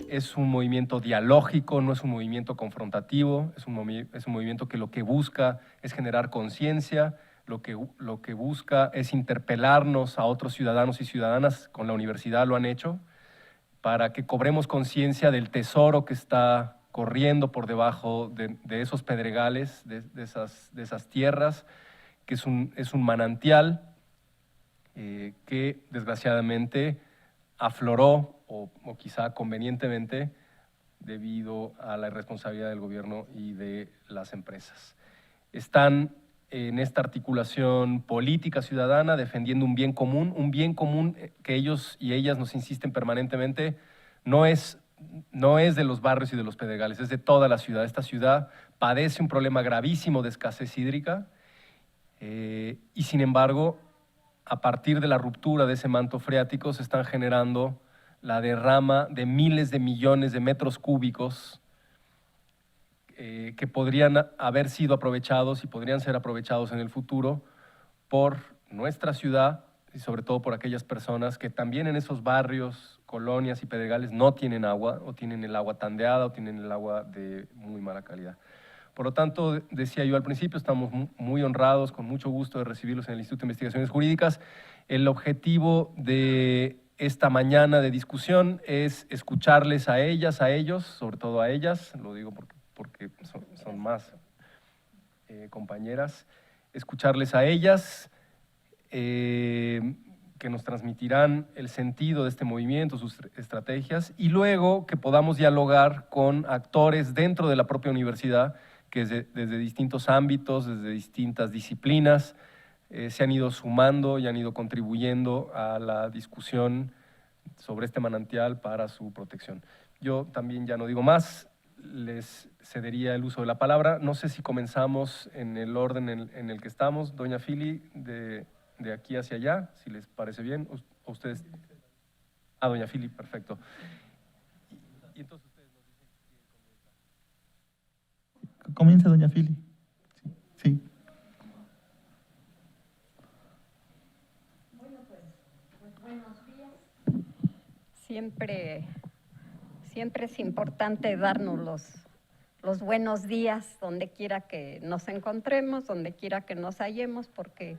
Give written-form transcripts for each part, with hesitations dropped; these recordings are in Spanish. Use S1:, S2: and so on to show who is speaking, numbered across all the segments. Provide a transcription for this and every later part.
S1: Es un movimiento dialógico, no es un movimiento confrontativo, es un movimiento que lo que busca es generar conciencia, lo que busca es interpelarnos a otros ciudadanos y ciudadanas, con la universidad lo han hecho, para que cobremos conciencia del tesoro que está corriendo por debajo de esos pedregales, de esas tierras, que es un manantial que desgraciadamente afloró o quizá convenientemente debido a la irresponsabilidad del gobierno y de las empresas. Están en esta articulación política ciudadana defendiendo un bien común que ellos y ellas nos insisten permanentemente, no es de los barrios y de los pedregales, es de toda la ciudad. Esta ciudad padece un problema gravísimo de escasez hídrica y sin embargo, a partir de la ruptura de ese manto freático se están generando la derrama de miles de millones de metros cúbicos que podrían haber sido aprovechados y podrían ser aprovechados en el futuro por nuestra ciudad y sobre todo por aquellas personas que también en esos barrios, colonias y pedregales no tienen agua o tienen el agua tandeada o tienen el agua de muy mala calidad. Por lo tanto, decía yo al principio, estamos muy honrados, con mucho gusto de recibirlos en el Instituto de Investigaciones Jurídicas. El objetivo de esta mañana de discusión es escucharles a ellas, a ellos, sobre todo a ellas, lo digo porque son más compañeras, escucharles a ellas, que nos transmitirán el sentido de este movimiento, sus estrategias, y luego que podamos dialogar con actores dentro de la propia universidad, que desde distintos ámbitos, desde distintas disciplinas, se han ido sumando y han ido contribuyendo a la discusión sobre este manantial para su protección. Yo también ya no digo más, les cedería el uso de la palabra. No sé si comenzamos en el orden en el que estamos. Doña Fili, de aquí hacia allá, si les parece bien. ¿O ustedes? Ah, doña Fili, perfecto. Y entonces ustedes nos dicen quién comienza.
S2: Comienza doña Fili. Sí.
S3: Bueno, pues buenos días. Siempre es importante darnos los buenos días donde quiera que nos encontremos, donde quiera que nos hallemos, porque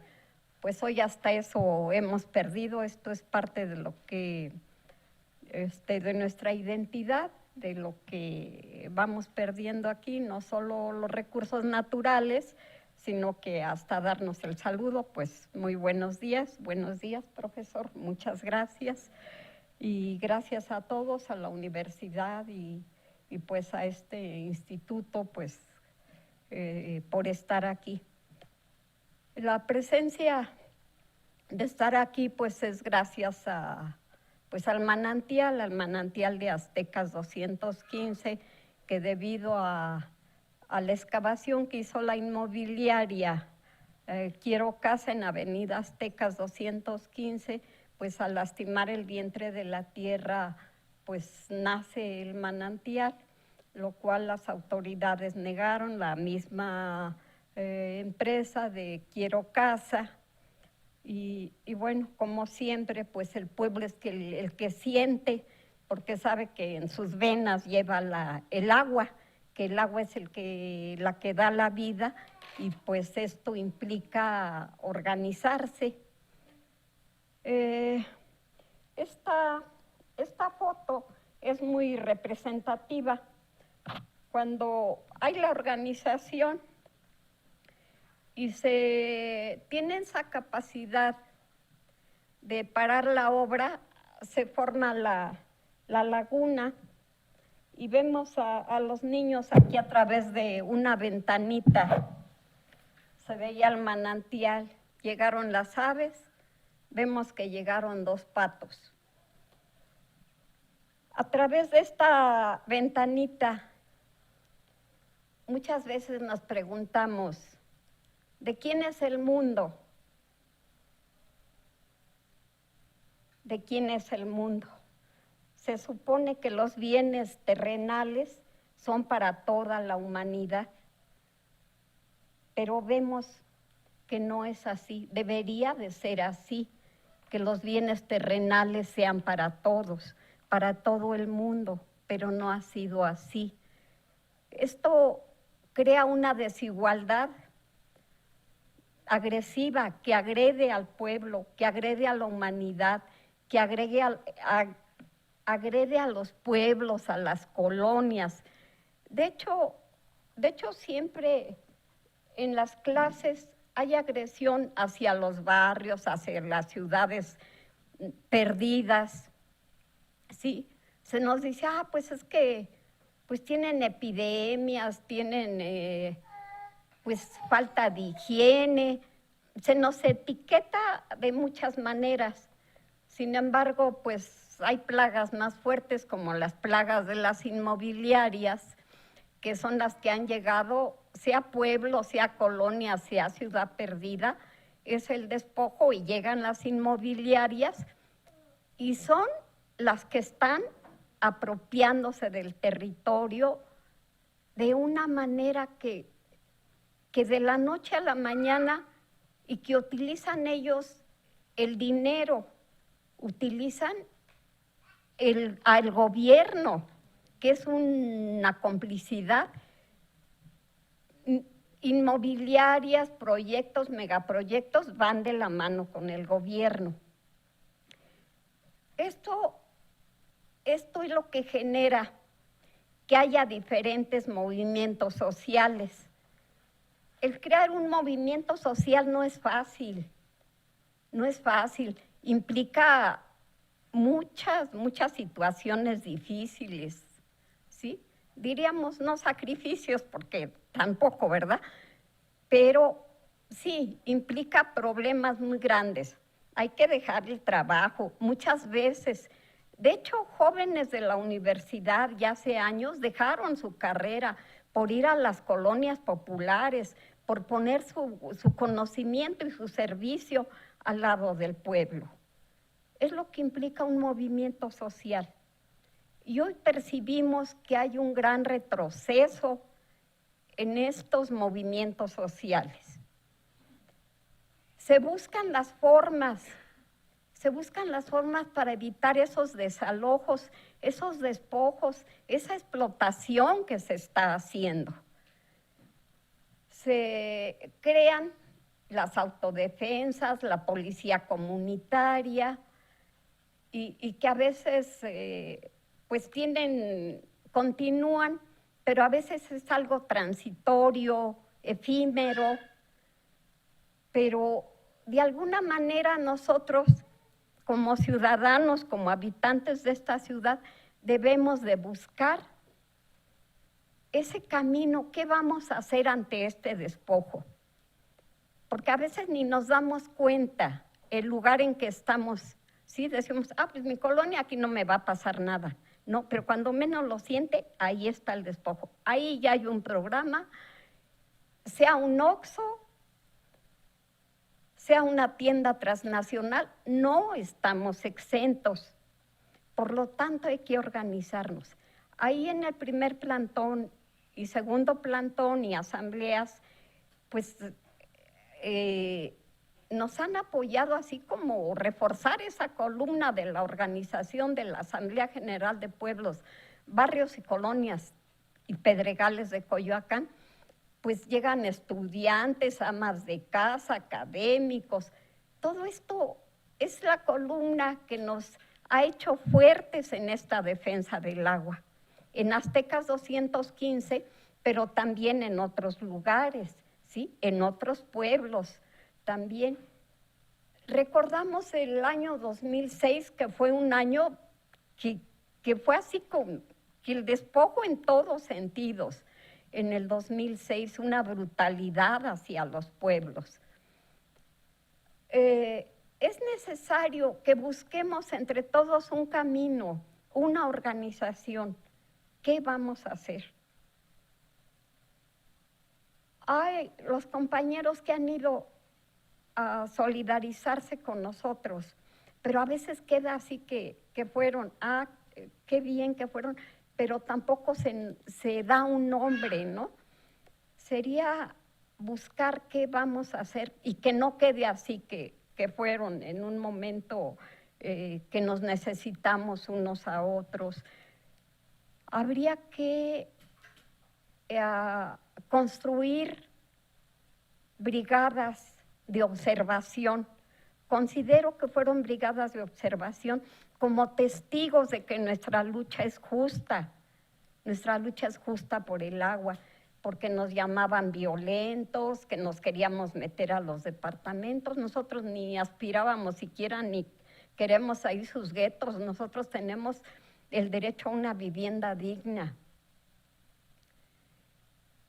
S3: pues hoy hasta eso hemos perdido. Esto es parte de lo que, de nuestra identidad, de lo que vamos perdiendo aquí, no solo los recursos naturales, sino que hasta darnos el saludo. Pues muy buenos días, profesor, muchas gracias. Y gracias a todos, a la universidad y pues a este instituto, pues por estar aquí. La presencia de estar aquí, pues es gracias al manantial de Aztecas 215, que debido a la excavación que hizo la inmobiliaria Quiero Casa en Avenida Aztecas 215, pues al lastimar el vientre de la tierra, pues nace el manantial, lo cual las autoridades negaron. La misma empresa de Quiero Casa, y bueno, como siempre, pues el pueblo es el que siente, porque sabe que en sus venas lleva el agua, que el agua es la que da la vida, y pues esto implica organizarse. Esta foto es muy representativa. Cuando hay la organización y se tiene esa capacidad de parar la obra, se forma la laguna, y vemos a los niños aquí a través de una ventanita. Se veía el manantial, llegaron las aves, vemos que llegaron 2 patos. A través de esta ventanita, muchas veces nos preguntamos, ¿de quién es el mundo? ¿De quién es el mundo? Se supone que los bienes terrenales son para toda la humanidad. Pero vemos que no es así, debería de ser así, que los bienes terrenales sean para todos, para todo el mundo, pero no ha sido así. Esto crea una desigualdad agresiva que agrede al pueblo, que agrede a la humanidad, que agrede a los pueblos, a las colonias. De hecho, siempre en las clases hay agresión hacia los barrios, hacia las ciudades perdidas. Sí, se nos dice, pues es que pues tienen epidemias, tienen pues falta de higiene, se nos etiqueta de muchas maneras. Sin embargo, pues hay plagas más fuertes como las plagas de las inmobiliarias, que son las que han llegado, sea pueblo, sea colonia, sea ciudad perdida, es el despojo y llegan las inmobiliarias y son las que están apropiándose del territorio de una manera que de la noche a la mañana y que utilizan ellos el dinero, utilizan al gobierno, que es una complicidad, inmobiliarias, proyectos, megaproyectos van de la mano con el gobierno. Esto es lo que genera que haya diferentes movimientos sociales. El crear un movimiento social no es fácil, implica muchas situaciones difíciles, ¿sí? Diríamos no sacrificios, porque tampoco, ¿verdad? Pero sí, implica problemas muy grandes. Hay que dejar el trabajo muchas veces. De hecho, jóvenes de la universidad ya hace años dejaron su carrera por ir a las colonias populares, por poner su conocimiento y su servicio al lado del pueblo. Es lo que implica un movimiento social. Y hoy percibimos que hay un gran retroceso en estos movimientos sociales. Se buscan las formas para evitar esos desalojos, esos despojos, esa explotación que se está haciendo. Se crean las autodefensas, la policía comunitaria, y que a veces pues continúan, pero a veces es algo transitorio, efímero, pero de alguna manera nosotros como ciudadanos, como habitantes de esta ciudad, debemos de buscar ese camino. ¿Qué vamos a hacer ante este despojo? Porque a veces ni nos damos cuenta el lugar en que estamos. Sí, decimos, pues mi colonia aquí no me va a pasar nada. No, pero cuando menos lo siente, ahí está el despojo. Ahí ya hay un programa, sea un Oxxo, sea una tienda transnacional, no estamos exentos. Por lo tanto, hay que organizarnos. Ahí en el primer plantón y segundo plantón y asambleas, pues nos han apoyado, así como reforzar esa columna de la organización de la Asamblea General de Pueblos, Barrios y Colonias y Pedregales de Coyoacán. Pues llegan estudiantes, amas de casa, académicos. Todo esto es la columna que nos ha hecho fuertes en esta defensa del agua. En Aztecas 215, pero también en otros lugares, ¿sí? En otros pueblos también. Recordamos el año 2006, que fue un año que fue así como que el despojo en todos sentidos. En el 2006, una brutalidad hacia los pueblos. Es necesario que busquemos entre todos un camino, una organización. ¿Qué vamos a hacer? Hay los compañeros que han ido a solidarizarse con nosotros, pero a veces queda así que fueron, qué bien que fueron, pero tampoco se da un nombre, ¿no? Sería buscar qué vamos a hacer y que no quede así, que fueron en un momento que nos necesitamos unos a otros. Habría que construir brigadas de observación. Considero que fueron brigadas de observación como testigos de que nuestra lucha es justa por el agua, porque nos llamaban violentos, que nos queríamos meter a los departamentos. Nosotros ni aspirábamos siquiera, ni queremos ahí sus guetos. Nosotros tenemos el derecho a una vivienda digna.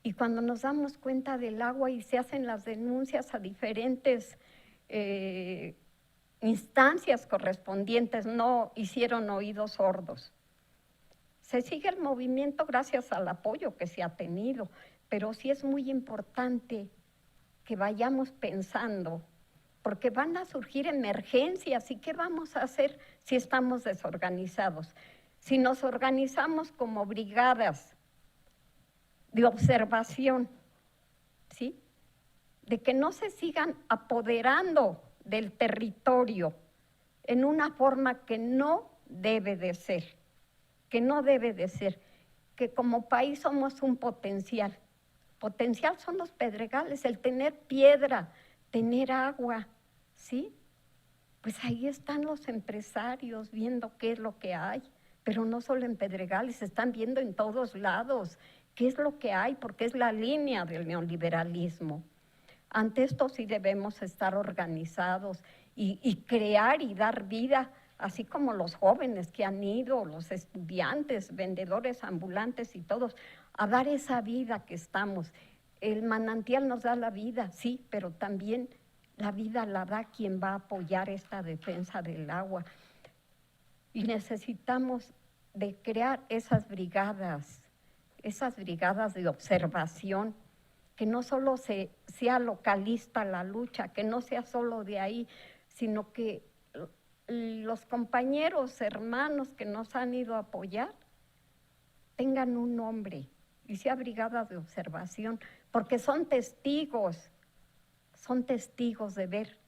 S3: Y cuando nos damos cuenta del agua y se hacen las denuncias a diferentes instancias correspondientes, no hicieron oídos sordos. Se sigue el movimiento gracias al apoyo que se ha tenido, pero sí es muy importante que vayamos pensando, porque van a surgir emergencias. ¿Y qué vamos a hacer si estamos desorganizados? Si nos organizamos como brigadas de observación, ¿sí? De que no se sigan apoderando del territorio en una forma que no debe de ser, que como país somos un potencial. Potencial son los pedregales, el tener piedra, tener agua, ¿sí? Pues ahí están los empresarios viendo qué es lo que hay, pero no solo en Pedregales, están viendo en todos lados qué es lo que hay, porque es la línea del neoliberalismo. Ante esto sí debemos estar organizados y crear y dar vida, así como los jóvenes que han ido, los estudiantes, vendedores ambulantes y todos, a dar esa vida que estamos. El manantial nos da la vida, sí, pero también la vida la da quien va a apoyar esta defensa del agua. Y necesitamos de crear esas brigadas de observación, que no solo sea localista la lucha, que no sea solo de ahí, sino que los compañeros, hermanos que nos han ido a apoyar, tengan un nombre y sea brigadas de observación, porque son testigos de ver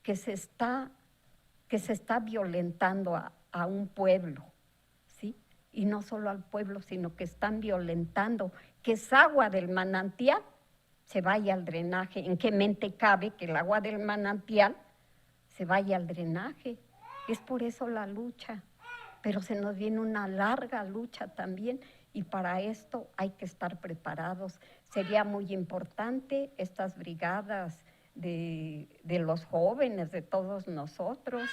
S3: que se está violentando a un pueblo, ¿sí? Y no solo al pueblo, sino que están violentando que esa agua del manantial se vaya al drenaje. ¿En qué mente cabe que el agua del manantial se vaya al drenaje? Es por eso la lucha, pero se nos viene una larga lucha también, y para esto hay que estar preparados. Sería muy importante estas brigadas de los jóvenes, de todos nosotros,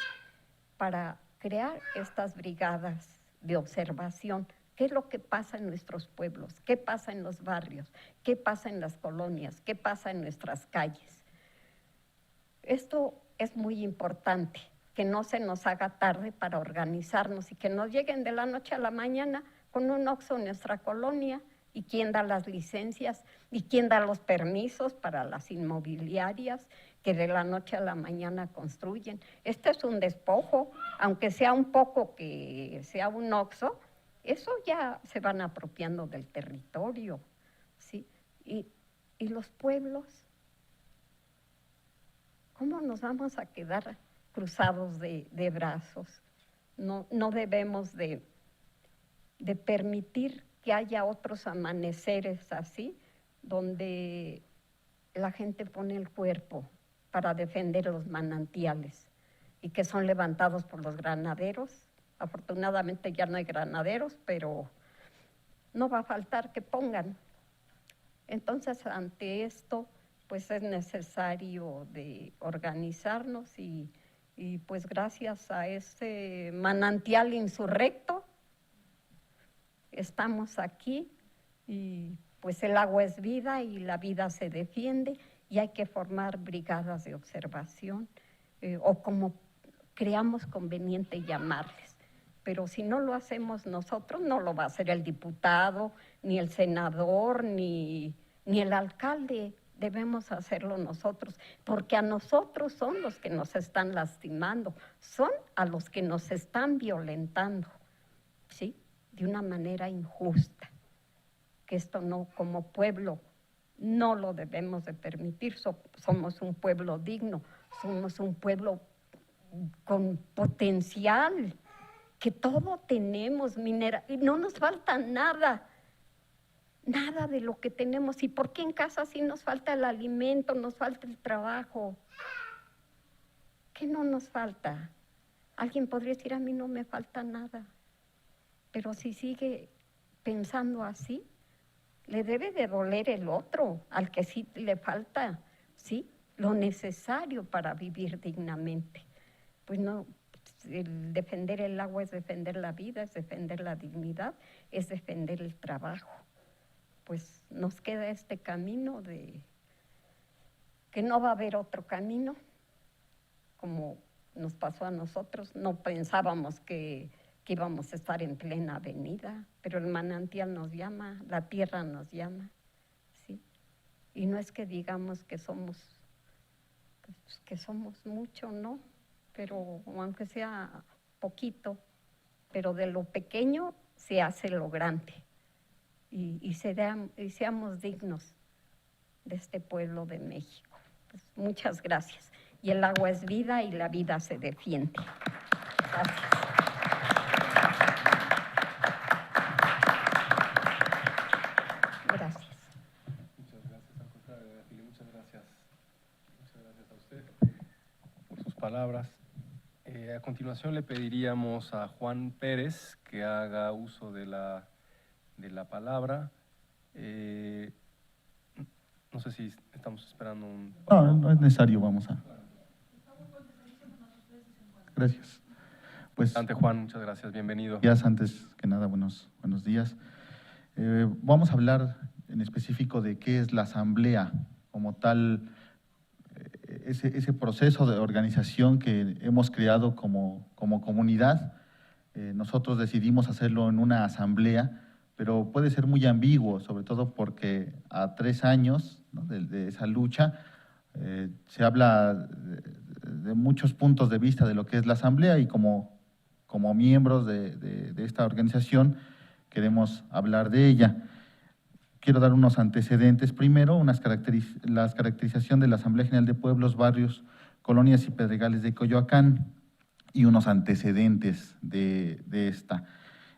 S3: para crear estas brigadas de observación. ¿Qué es lo que pasa en nuestros pueblos? ¿Qué pasa en los barrios? ¿Qué pasa en las colonias? ¿Qué pasa en nuestras calles? Esto es muy importante, que no se nos haga tarde para organizarnos y que no lleguen de la noche a la mañana con un Oxxo en nuestra colonia. ¿Y quién da las licencias? ¿Y quién da los permisos para las inmobiliarias que de la noche a la mañana construyen? Este es un despojo, aunque sea un poco que sea un Oxxo, eso ya se van apropiando del territorio, ¿sí? Y los pueblos, ¿cómo nos vamos a quedar cruzados de brazos? No debemos de permitir que haya otros amaneceres así, donde la gente pone el cuerpo para defender los manantiales y que son levantados por los granaderos. Afortunadamente ya no hay granaderos, pero no va a faltar que pongan. Entonces, ante esto, pues es necesario de organizarnos y pues gracias a ese manantial insurrecto estamos aquí, y pues el agua es vida y la vida se defiende, y hay que formar brigadas de observación o como creamos conveniente llamarles. Pero si no lo hacemos nosotros, no lo va a hacer el diputado, ni el senador, ni el alcalde. Debemos hacerlo nosotros, porque a nosotros son los que nos están lastimando, son a los que nos están violentando, ¿sí? de una manera injusta, que esto no, como pueblo, no lo debemos de permitir. Somos un pueblo digno, somos un pueblo con potencial, que todo tenemos, y no nos falta nada de lo que tenemos. ¿Y por qué en casa sí nos falta el alimento, nos falta el trabajo? ¿Qué no nos falta? Alguien podría decir, a mí no me falta nada, pero si sigue pensando así, le debe de doler el otro, al que sí le falta, ¿sí?, lo necesario para vivir dignamente. Pues no, el defender el agua es defender la vida, es defender la dignidad, es defender el trabajo. Pues nos queda este camino de que no va a haber otro camino, como nos pasó a nosotros. No pensábamos que íbamos a estar en plena avenida, pero el manantial nos llama, la tierra nos llama, ¿sí? Y no es que digamos que somos mucho, ¿no? Pero aunque sea poquito, pero de lo pequeño se hace lo grande. Y seamos dignos de este pueblo de México. Pues muchas gracias. Y el agua es vida y la vida se defiende. Gracias. Gracias.
S1: Muchas gracias, al contrario, Araceli, muchas gracias a usted por sus palabras. A continuación le pediríamos a Juan Pérez que haga uso de la palabra. No sé si estamos esperando un...
S2: No, no es necesario, vamos a... Gracias. Pues,
S1: Adelante, Juan, muchas gracias, bienvenido.
S2: antes que nada, buenos días. Vamos a hablar en específico de qué es la asamblea como tal, ese proceso de organización que hemos creado como comunidad. Nosotros decidimos hacerlo en una asamblea, pero puede ser muy ambiguo, sobre todo porque a 3 años, ¿no?, de esa lucha, se habla de muchos puntos de vista de lo que es la asamblea, y como miembros de esta organización queremos hablar de ella. Quiero dar unos antecedentes. Primero, las caracterización de la Asamblea General de Pueblos, Barrios, Colonias y Pedregales de Coyoacán, y unos antecedentes de esta.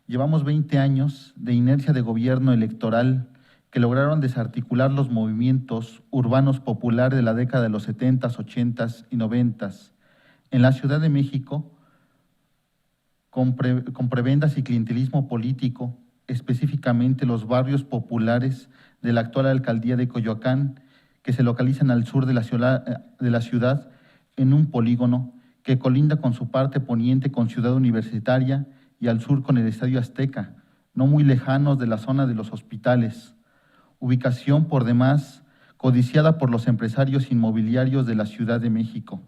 S2: Llevamos 20 años de inercia de gobierno electoral que lograron desarticular los movimientos urbanos populares de la década de los 70s, 80s y 90s. En la Ciudad de México, con prebendas y clientelismo político, específicamente los barrios populares de la actual alcaldía de Coyoacán, que se localizan al sur de la ciudad en un polígono que colinda con su parte poniente con Ciudad Universitaria y al sur con el Estadio Azteca, no muy lejanos de la zona de los hospitales, ubicación por demás codiciada por los empresarios inmobiliarios de la Ciudad de México.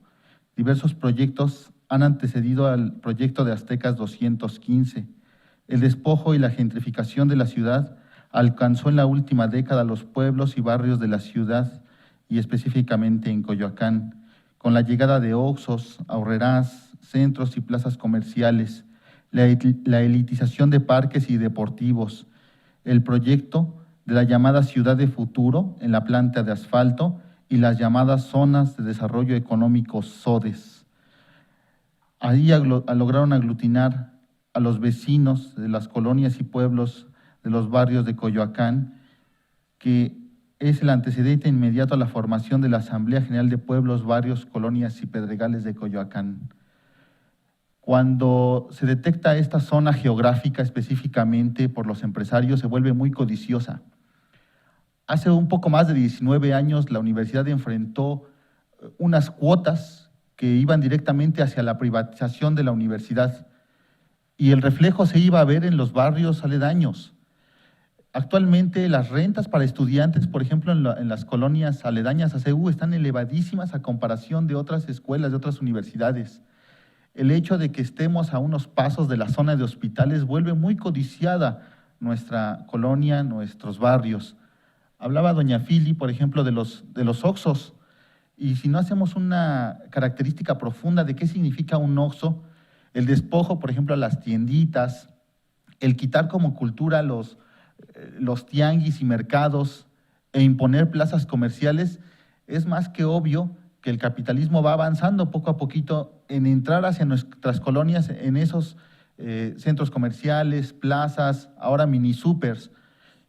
S2: Diversos proyectos han antecedido al proyecto de Aztecas 215. El despojo y la gentrificación de la ciudad alcanzó en la última década los pueblos y barrios de la ciudad, y específicamente en Coyoacán, con la llegada de Oxxos, Aurrerás, centros y plazas comerciales, la elitización de parques y deportivos, el proyecto de la llamada Ciudad de Futuro en la planta de asfalto y las llamadas Zonas de Desarrollo Económico, ZODES. Ahí lograron aglutinar a los vecinos de las colonias y pueblos de los barrios de Coyoacán, que es el antecedente inmediato a la formación de la Asamblea General de Pueblos, Barrios, Colonias y Pedregales de Coyoacán. Cuando se detecta esta zona geográfica específicamente por los empresarios, se vuelve muy codiciosa. Hace un poco más de 19 años la universidad enfrentó unas cuotas que iban directamente hacia la privatización de la universidad, y el reflejo se iba a ver en los barrios aledaños. Actualmente las rentas para estudiantes, por ejemplo, en las colonias aledañas a CEU, están elevadísimas a comparación de otras escuelas, de otras universidades. El hecho de que estemos a unos pasos de la zona de hospitales vuelve muy codiciada nuestra colonia, nuestros barrios. Hablaba doña Fili, por ejemplo, de los Oxxos, y si no hacemos una característica profunda de qué significa un Oxxo, el despojo, por ejemplo, a las tienditas, el quitar como cultura los tianguis y mercados e imponer plazas comerciales, es más que obvio que el capitalismo va avanzando poco a poquito en entrar hacia nuestras colonias, en esos centros comerciales, plazas, ahora mini supers.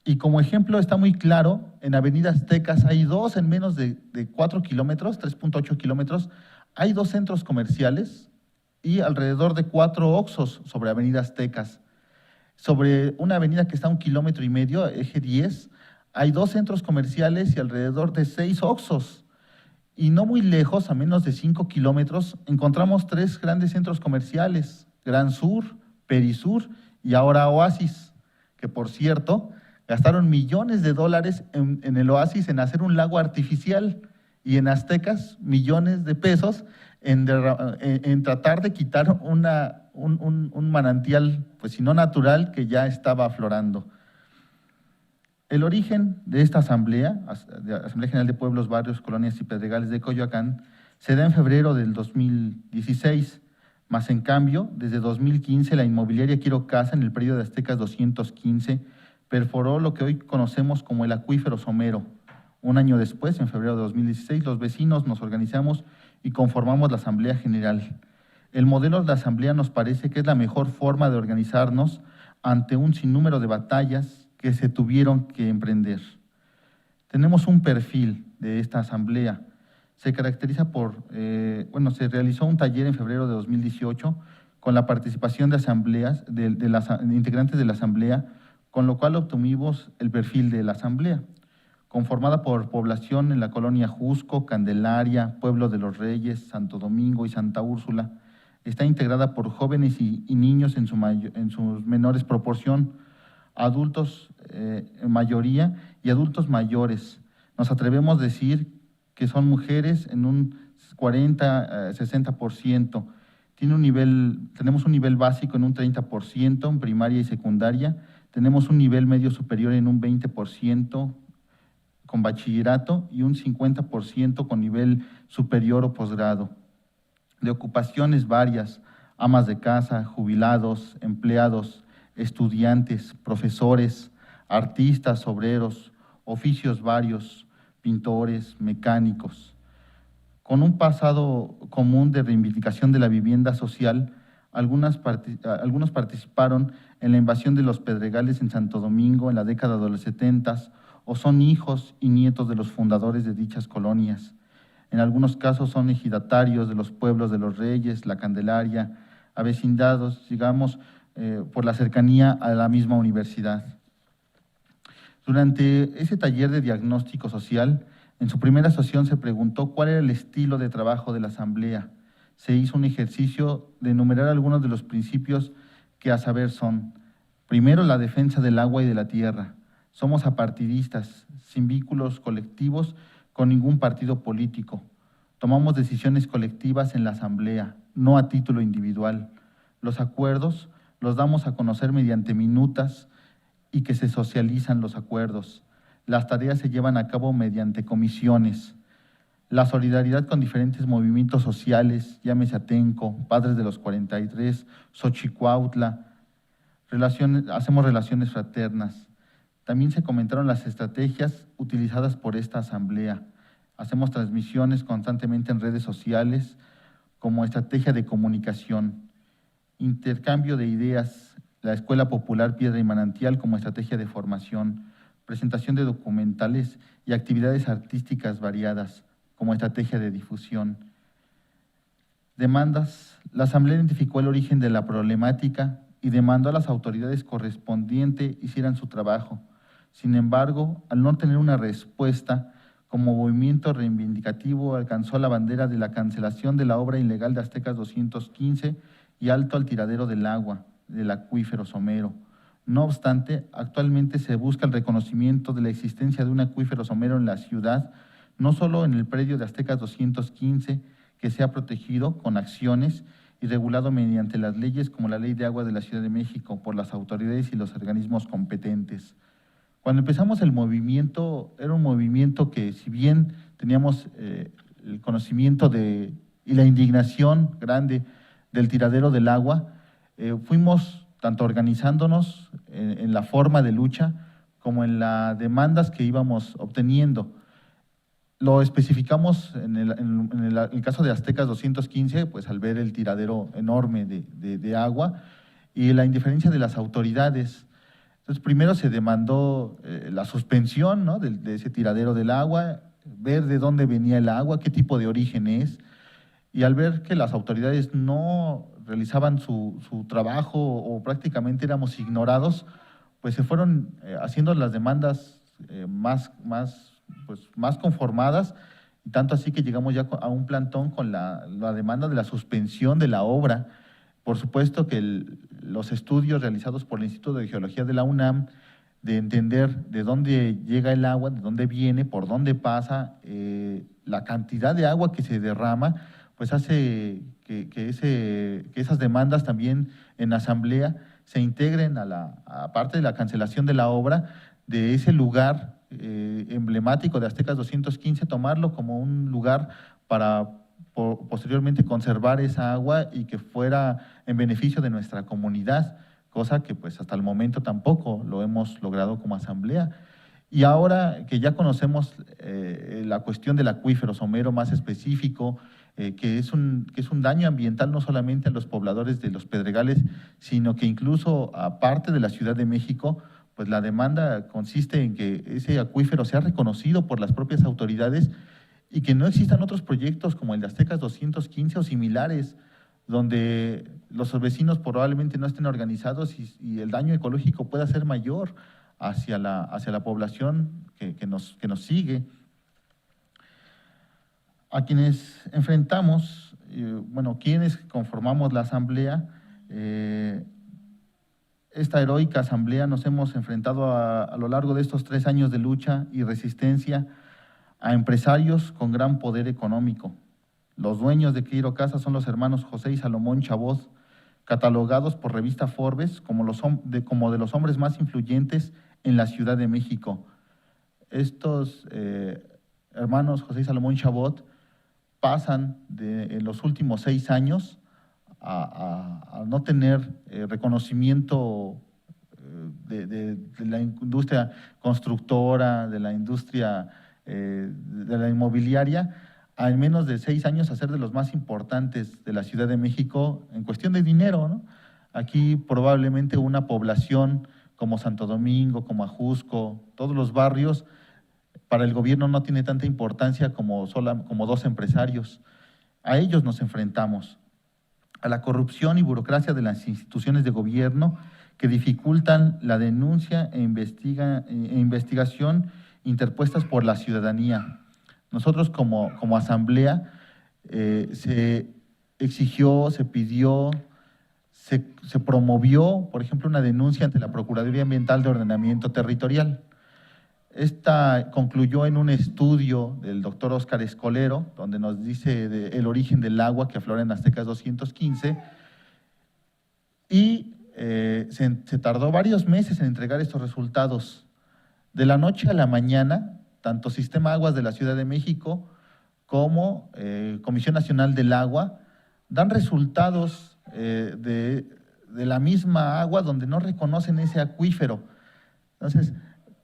S2: Y como ejemplo está muy claro, en Avenida Aztecas hay dos en menos de 4 kilómetros, 3.8 kilómetros, hay 2 centros comerciales y alrededor de 4 Oxxos sobre Avenida Aztecas. Sobre una avenida que está a 1,5 kilómetros, eje 10, hay 2 centros comerciales y alrededor de 6 Oxxos. Y no muy lejos, a menos de 5 kilómetros, encontramos 3 grandes centros comerciales, Gran Sur, Perisur y ahora Oasis, que por cierto, gastaron millones de dólares en el Oasis en hacer un lago artificial y en Aztecas millones de pesos en tratar de quitar un manantial, pues si no natural, que ya estaba aflorando. El origen de esta Asamblea General de Pueblos, Barrios, Colonias y Pedregales de Coyoacán, se da en febrero del 2016, más en cambio, desde 2015 la inmobiliaria Quiero Casa en el predio de Aztecas 215 perforó lo que hoy conocemos como el acuífero Somero. Un año después, en febrero de 2016, los vecinos nos organizamos y conformamos la Asamblea General. El modelo de asamblea nos parece que es la mejor forma de organizarnos ante un sinnúmero de batallas que se tuvieron que emprender. Tenemos un perfil de esta asamblea. Se caracteriza por, se realizó un taller en febrero de 2018 con la participación de asambleas, de integrantes de la asamblea, con lo cual obtuvimos el perfil de la asamblea, conformada por población en la colonia Jusco, Candelaria, Pueblo de los Reyes, Santo Domingo y Santa Úrsula. Está integrada por jóvenes y niños en su menores proporción, adultos en mayoría y adultos mayores. Nos atrevemos a decir que son mujeres en un 40-60%. Tenemos un nivel básico en un 30% en primaria y secundaria. Tenemos un nivel medio superior en un 20% con bachillerato y un 50% con nivel superior o posgrado. De ocupaciones varias, amas de casa, jubilados, empleados, estudiantes, profesores, artistas, obreros, oficios varios, pintores, mecánicos. Con un pasado común de reivindicación de la vivienda social, algunos participaron en la invasión de los Pedregales en Santo Domingo en la década de los 70 o son hijos y nietos de los fundadores de dichas colonias. En algunos casos son ejidatarios de los pueblos de los Reyes, la Candelaria, avecindados, digamos, por la cercanía a la misma universidad. Durante ese taller de diagnóstico social, en su primera sesión se preguntó cuál era el estilo de trabajo de la asamblea. Se hizo un ejercicio de enumerar algunos de los principios que a saber son: primero, la defensa del agua y de la tierra. Somos apartidistas, sin vínculos colectivos con ningún partido político. Tomamos decisiones colectivas en la asamblea, no a título individual. Los acuerdos los damos a conocer mediante minutas y que se socializan los acuerdos. Las tareas se llevan a cabo mediante comisiones. La solidaridad con diferentes movimientos sociales, llámese Atenco, Padres de los 43, Xochicuautla, hacemos relaciones fraternas. También se comentaron las estrategias utilizadas por esta asamblea. Hacemos transmisiones constantemente en redes sociales como estrategia de comunicación, intercambio de ideas, la Escuela Popular Piedra y Manantial como estrategia de formación, presentación de documentales y actividades artísticas variadas como estrategia de difusión. Demandas. La asamblea identificó el origen de la problemática y demandó a las autoridades correspondientes hicieran su trabajo. Sin embargo, al no tener una respuesta, como movimiento reivindicativo alcanzó la bandera de la cancelación de la obra ilegal de Aztecas 215 y alto al tiradero del agua del acuífero Somero. No obstante, actualmente se busca el reconocimiento de la existencia de un acuífero somero en la ciudad, no solo en el predio de Aztecas 215, que sea protegido con acciones y regulado mediante las leyes como la Ley de Agua de la Ciudad de México por las autoridades y los organismos competentes. Cuando empezamos el movimiento, era un movimiento que, si bien teníamos el conocimiento y la indignación grande del tiradero del agua, fuimos tanto organizándonos en la forma de lucha como en las demandas que íbamos obteniendo. Lo especificamos en el caso de Aztecas 215, pues al ver el tiradero enorme de agua y la indiferencia de las autoridades. Entonces, primero se demandó la suspensión, ¿no?, de ese tiradero del agua, ver de dónde venía el agua, qué tipo de origen es, y al ver que las autoridades no realizaban su trabajo o prácticamente éramos ignorados, pues se fueron haciendo las demandas más conformadas, y tanto así que llegamos ya a un plantón con la demanda de la suspensión de la obra. Por supuesto que los estudios realizados por el Instituto de Geología de la UNAM, de entender de dónde llega el agua, de dónde viene, por dónde pasa, la cantidad de agua que se derrama, pues hace que esas demandas también en asamblea se integren aparte de la cancelación de la obra, de ese lugar emblemático de Aztecas 215, tomarlo como un lugar para posteriormente conservar esa agua y que fuera en beneficio de nuestra comunidad, cosa que pues hasta el momento tampoco lo hemos logrado como asamblea. Y ahora que ya conocemos la cuestión del acuífero somero más específico, que es un daño ambiental no solamente a los pobladores de los Pedregales, sino que incluso aparte de la Ciudad de México, pues la demanda consiste en que ese acuífero sea reconocido por las propias autoridades y que no existan otros proyectos como el de Aztecas 215 o similares, donde los vecinos probablemente no estén organizados y el daño ecológico pueda ser mayor hacia la población que nos sigue. A quienes enfrentamos, quienes conformamos la asamblea, esta heroica asamblea nos hemos enfrentado a lo largo de estos 3 años de lucha y resistencia a empresarios con gran poder económico. Los dueños de Quirocaza son los hermanos José y Salomón Chabot, catalogados por revista Forbes como de los hombres más influyentes en la Ciudad de México. Estos hermanos José y Salomón Chabot pasan en los últimos 6 años a no tener reconocimiento de la industria constructora, de la industria de la inmobiliaria, al menos de 6 años a ser de los más importantes de la Ciudad de México en cuestión de dinero, ¿no? Aquí probablemente una población como Santo Domingo, como Ajusco, todos los barrios, para el gobierno no tiene tanta importancia como 2 empresarios. A ellos nos enfrentamos, a la corrupción y burocracia de las instituciones de gobierno que dificultan la denuncia e investigación interpuestas por la ciudadanía. Nosotros como asamblea se exigió, se pidió, se promovió, por ejemplo, una denuncia ante la Procuraduría Ambiental de Ordenamiento Territorial. Esta concluyó en un estudio del doctor Óscar Escolero, donde nos dice el origen del agua que aflora en Aztecas 215, y se tardó varios meses en entregar estos resultados. De la noche a la mañana, tanto Sistema Aguas de la Ciudad de México como Comisión Nacional del Agua dan resultados de la misma agua donde no reconocen ese acuífero. Entonces,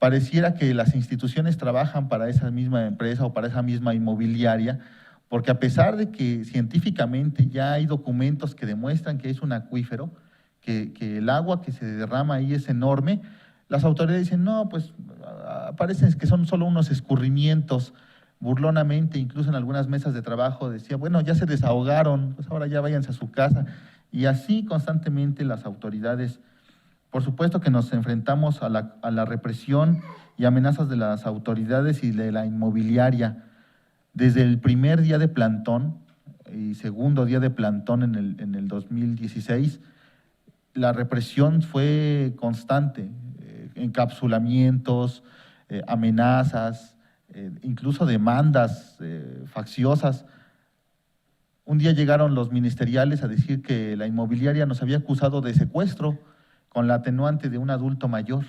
S2: pareciera que las instituciones trabajan para esa misma empresa o para esa misma inmobiliaria, porque a pesar de que científicamente ya hay documentos que demuestran que es un acuífero, que el agua que se derrama ahí es enorme, las autoridades dicen, no, pues parece que son solo unos escurrimientos. Burlonamente, incluso en algunas mesas de trabajo decía, bueno, ya se desahogaron, pues ahora ya váyanse a su casa. Y así constantemente las autoridades. Por supuesto que nos enfrentamos a la represión y amenazas de las autoridades y de la inmobiliaria. Desde el primer día de plantón y segundo día de plantón en el 2016, la represión fue constante, encapsulamientos, amenazas, incluso demandas facciosas. Un día llegaron los ministeriales a decir que la inmobiliaria nos había acusado de secuestro con la atenuante de un adulto mayor.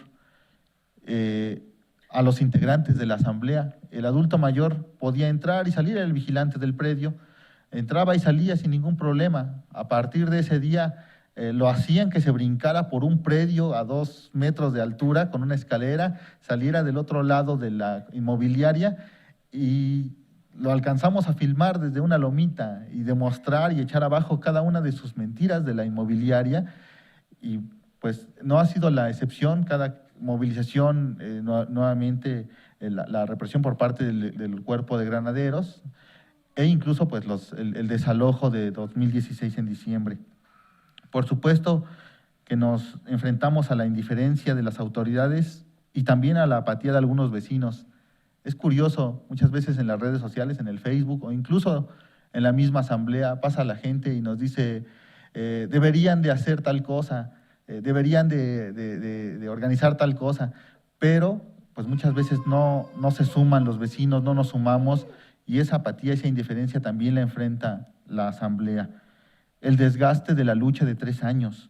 S2: A los integrantes de la asamblea, el adulto mayor podía entrar y salir, era el vigilante del predio, entraba y salía sin ningún problema. A partir de ese día lo hacían que se brincara por un predio a 2 metros de altura con una escalera, saliera del otro lado de la inmobiliaria y lo alcanzamos a filmar desde una lomita y demostrar y echar abajo cada una de sus mentiras de la inmobiliaria. Y pues no ha sido la excepción, cada movilización, nuevamente la represión por parte del cuerpo de granaderos e incluso pues el desalojo de 2016 en diciembre. Por supuesto que nos enfrentamos a la indiferencia de las autoridades y también a la apatía de algunos vecinos. Es curioso, muchas veces en las redes sociales, en el Facebook o incluso en la misma asamblea, pasa la gente y nos dice, deberían de hacer tal cosa, deberían de organizar tal cosa, pero pues muchas veces no se suman los vecinos, no nos sumamos y esa apatía, esa indiferencia también la enfrenta la asamblea. El desgaste de la lucha de 3 años,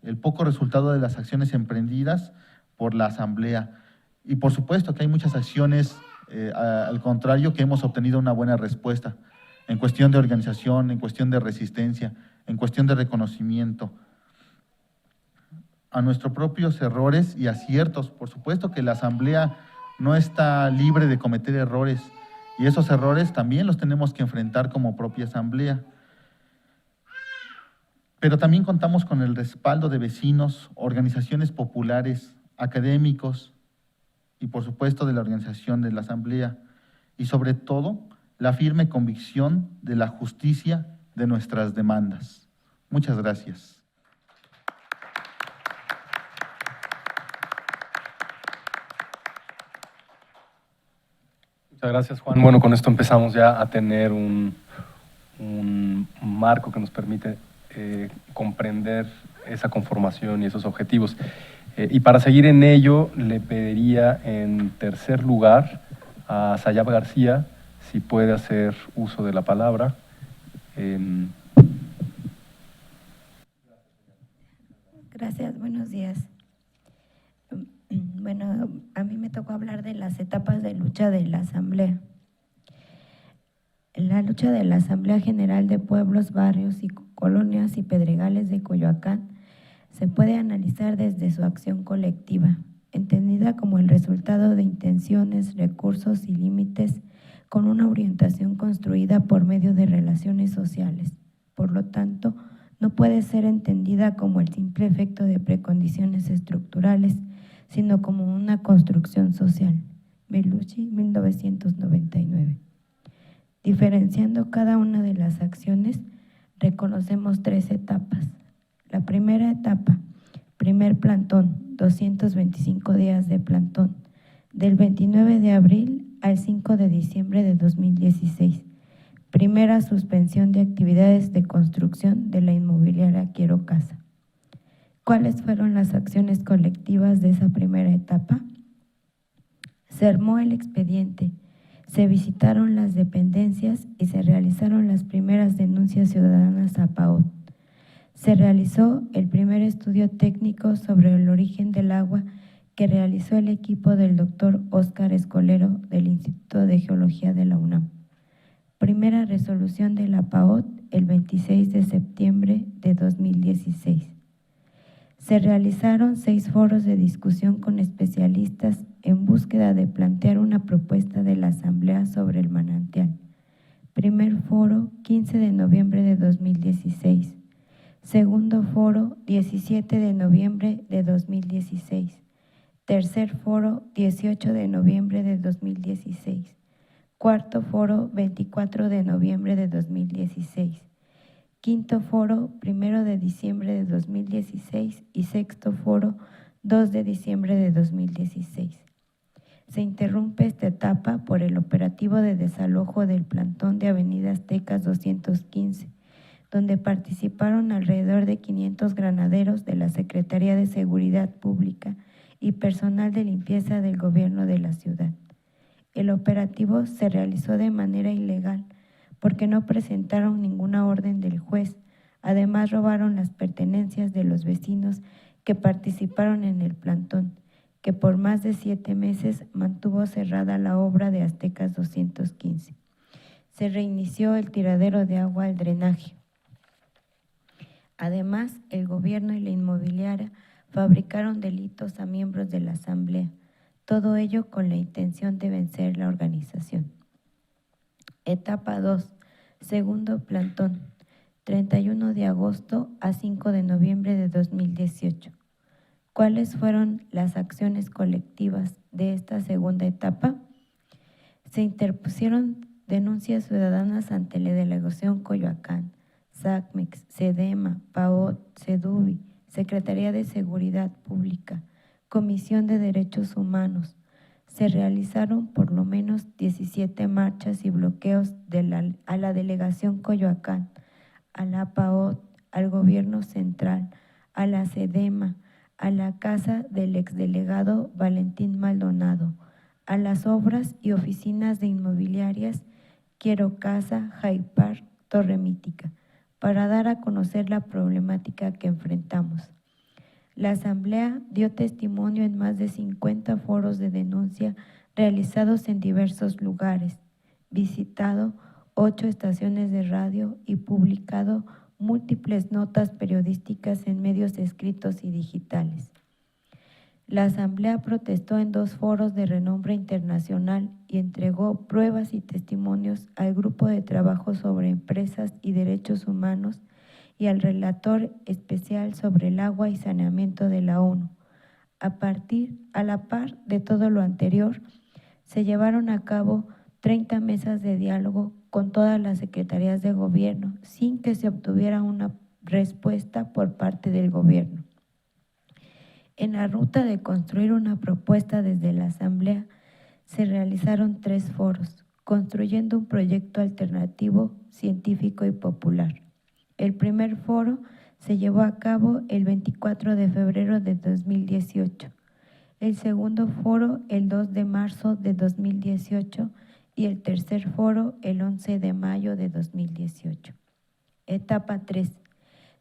S2: el poco resultado de las acciones emprendidas por la asamblea y por supuesto que hay muchas acciones al contrario que hemos obtenido una buena respuesta en cuestión de organización, en cuestión de resistencia, en cuestión de reconocimiento a nuestros propios errores y aciertos. Por supuesto que la asamblea no está libre de cometer errores y esos errores también los tenemos que enfrentar como propia asamblea. Pero también contamos con el respaldo de vecinos, organizaciones populares, académicos y por supuesto de la organización de la asamblea y sobre todo la firme convicción de la justicia de nuestras demandas. Muchas gracias.
S1: Muchas gracias, Juan. Bueno, con esto empezamos ya a tener un marco que nos permite comprender esa conformación y esos objetivos. Y para seguir en ello, le pediría en tercer lugar a Sayab García si puede hacer uso de la palabra.
S4: Gracias, buenos días. Bueno, a mí me tocó hablar de las etapas de lucha de la Asamblea. La lucha de la Asamblea General de Pueblos, Barrios y Colonias y Pedregales de Coyoacán se puede analizar desde su acción colectiva, entendida como el resultado de intenciones, recursos y límites con una orientación construida por medio de relaciones sociales. Por lo tanto, no puede ser entendida como el simple efecto de precondiciones estructurales, sino como una construcción social. Bellucci, 1999. Diferenciando cada una de las acciones, reconocemos 3 etapas. La primera etapa, primer plantón, 225 días de plantón, del 29 de abril al 5 de diciembre de 2016. Primera suspensión de actividades de construcción de la inmobiliaria Quiero Casa. ¿Cuáles fueron las acciones colectivas de esa primera etapa? Se armó el expediente, se visitaron las dependencias y se realizaron las primeras denuncias ciudadanas a PAOT. Se realizó el primer estudio técnico sobre el origen del agua que realizó el equipo del doctor Óscar Escolero del Instituto de Geología de la UNAM. Primera resolución de la PAOT el 26 de septiembre de 2016. Se realizaron 6 foros de discusión con especialistas en búsqueda de plantear una propuesta de la Asamblea sobre el manantial. Primer foro, 15 de noviembre de 2016. Segundo foro, 17 de noviembre de 2016. Tercer foro, 18 de noviembre de 2016. Cuarto foro, 24 de noviembre de 2016. Quinto foro, 1 de diciembre de 2016 y sexto foro, 2 de diciembre de 2016. Se interrumpe esta etapa por el operativo de desalojo del plantón de Avenida Aztecas 215, donde participaron alrededor de 500 granaderos de la Secretaría de Seguridad Pública y personal de limpieza del gobierno de la ciudad. El operativo se realizó de manera ilegal, porque no presentaron ninguna orden del juez. Además, robaron las pertenencias de los vecinos que participaron en el plantón, que por más de 7 meses mantuvo cerrada la obra de Aztecas 215. Se reinició el tiradero de agua al drenaje. Además, el gobierno y la inmobiliaria fabricaron delitos a miembros de la Asamblea, todo ello con la intención de vencer la organización. Etapa 2, segundo plantón, 31 de agosto a 5 de noviembre de 2018. ¿Cuáles fueron las acciones colectivas de esta segunda etapa? Se interpusieron denuncias ciudadanas ante la Delegación Coyoacán, SACMEX, SEDEMA, PAOT, SEDUBI, Secretaría de Seguridad Pública, Comisión de Derechos Humanos. Se realizaron por lo menos 17 marchas y bloqueos a la Delegación Coyoacán, a la PAOT, al Gobierno Central, a la SEDEMA, a la casa del exdelegado Valentín Maldonado, a las obras y oficinas de inmobiliarias Quiero Casa, Hyde Park, Torre Mítica, para dar a conocer la problemática que enfrentamos. La Asamblea dio testimonio en más de 50 foros de denuncia realizados en diversos lugares, visitado 8 estaciones de radio y publicado múltiples notas periodísticas en medios escritos y digitales. La Asamblea protestó en 2 foros de renombre internacional y entregó pruebas y testimonios al Grupo de Trabajo sobre Empresas y Derechos Humanos y al Relator Especial sobre el Agua y Saneamiento de la ONU. A la par de todo lo anterior, se llevaron a cabo 30 mesas de diálogo con todas las secretarías de gobierno sin que se obtuviera una respuesta por parte del gobierno. En la ruta de construir una propuesta desde la Asamblea, se realizaron 3 foros, construyendo un proyecto alternativo, científico y popular. El primer foro se llevó a cabo el 24 de febrero de 2018, el segundo foro el 2 de marzo de 2018 y el tercer foro el 11 de mayo de 2018. Etapa 3.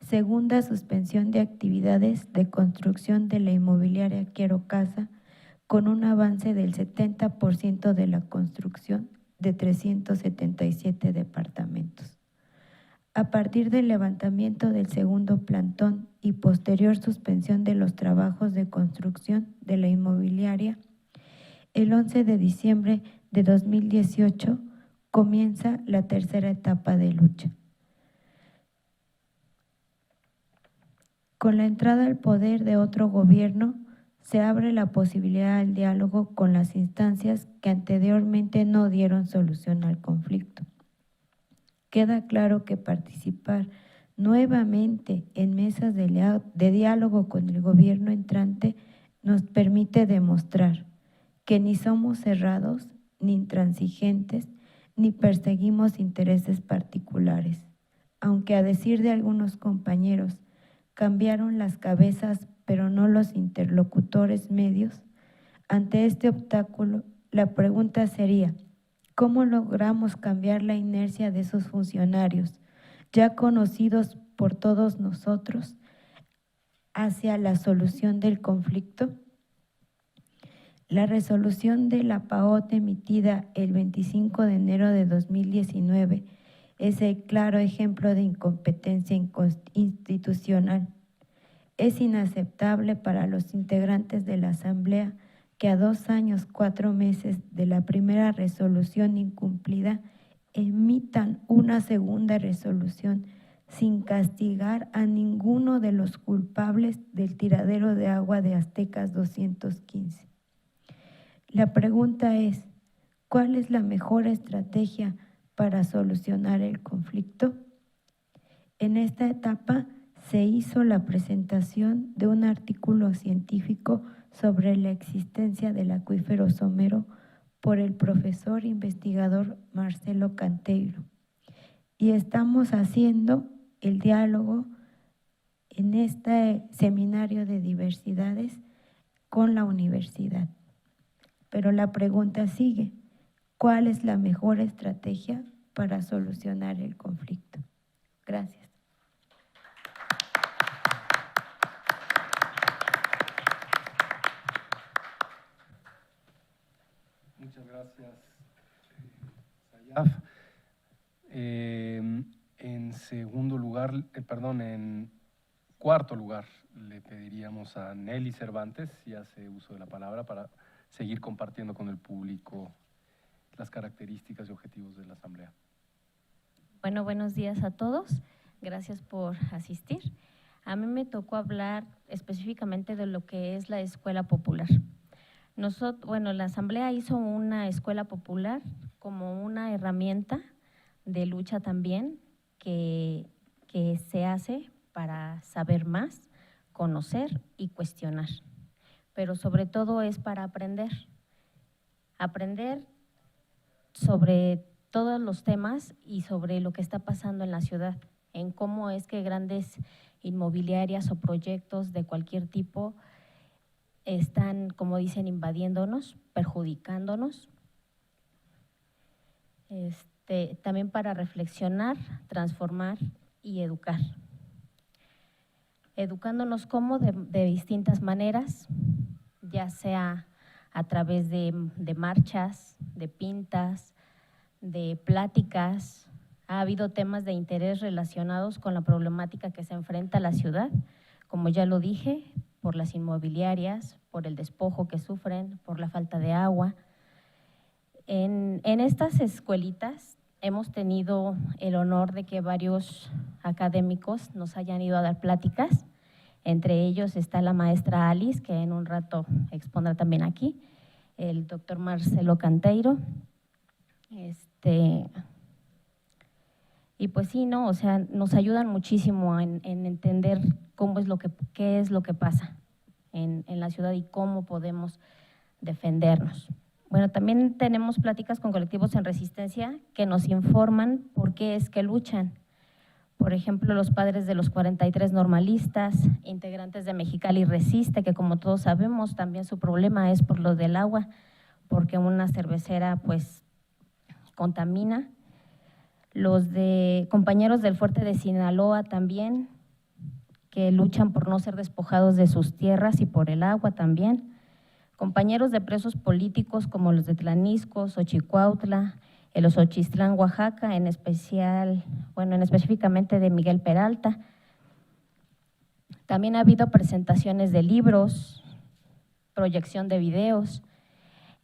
S4: Segunda suspensión de actividades de construcción de la inmobiliaria Quiero Casa, con un avance del 70% de la construcción de 377 departamentos. A partir del levantamiento del segundo plantón y posterior suspensión de los trabajos de construcción de la inmobiliaria, el 11 de diciembre de 2018 comienza la tercera etapa de lucha. Con la entrada al poder de otro gobierno, se abre la posibilidad al diálogo con las instancias que anteriormente no dieron solución al conflicto. Queda claro que participar nuevamente en mesas de diálogo con el gobierno entrante nos permite demostrar que ni somos cerrados, ni intransigentes, ni perseguimos intereses particulares. Aunque a decir de algunos compañeros, cambiaron las cabezas, pero no los interlocutores medios. Ante este obstáculo, la pregunta sería, ¿cómo logramos cambiar la inercia de esos funcionarios, ya conocidos por todos nosotros, hacia la solución del conflicto? La resolución de la PAOT emitida el 25 de enero de 2019 es el claro ejemplo de incompetencia institucional. Es inaceptable para los integrantes de la Asamblea que a 2 años, 4 meses de la primera resolución incumplida, emitan una segunda resolución sin castigar a ninguno de los culpables del tiradero de agua de Aztecas 215. La pregunta es, ¿cuál es la mejor estrategia para solucionar el conflicto? En esta etapa se hizo la presentación de un artículo científico sobre la existencia del acuífero Somero por el profesor investigador Marcelo Canteiro. Y estamos haciendo el diálogo en este seminario de diversidades con la universidad. Pero la pregunta sigue, ¿cuál es la mejor estrategia para solucionar el conflicto? Gracias.
S1: Muchas gracias, Sayaf. En segundo lugar, cuarto lugar, le pediríamos a Nelly Cervantes, si hace uso de la palabra, para seguir compartiendo con el público las características y objetivos de la Asamblea.
S5: Bueno, buenos días a todos. Gracias por asistir. A mí me tocó hablar específicamente de lo que es la escuela popular. La Asamblea hizo una escuela popular como una herramienta de lucha también que se hace para saber más, conocer y cuestionar. Pero sobre todo es para aprender sobre todos los temas y sobre lo que está pasando en la ciudad, en cómo es que grandes inmobiliarias o proyectos de cualquier tipo están, como dicen, invadiéndonos, perjudicándonos. También para reflexionar, transformar y educar. Educándonos como de distintas maneras, ya sea a través de marchas, de pintas, de pláticas. Ha habido temas de interés relacionados con la problemática que se enfrenta la ciudad, como ya lo dije, por las inmobiliarias, por el despojo que sufren, por la falta de agua. En estas escuelitas hemos tenido el honor de que varios académicos nos hayan ido a dar pláticas. Entre ellos está la maestra Alice, que en un rato expondrá también aquí, el doctor Marcelo Canteiro. Y pues sí, ¿no? O sea, nos ayudan muchísimo en entender qué es lo que pasa en la ciudad y cómo podemos defendernos. Bueno, también tenemos pláticas con colectivos en resistencia que nos informan por qué es que luchan. Por ejemplo, los padres de los 43 normalistas, integrantes de Mexicali Resiste, que como todos sabemos también su problema es por lo del agua, porque una cervecera pues contamina. Los de compañeros del Fuerte de Sinaloa también, que luchan por no ser despojados de sus tierras y por el agua también. Compañeros de presos políticos como los de Tlanisco, Xochicuautla, el Xochixtlán, Oaxaca, específicamente de Miguel Peralta. También ha habido presentaciones de libros, proyección de videos.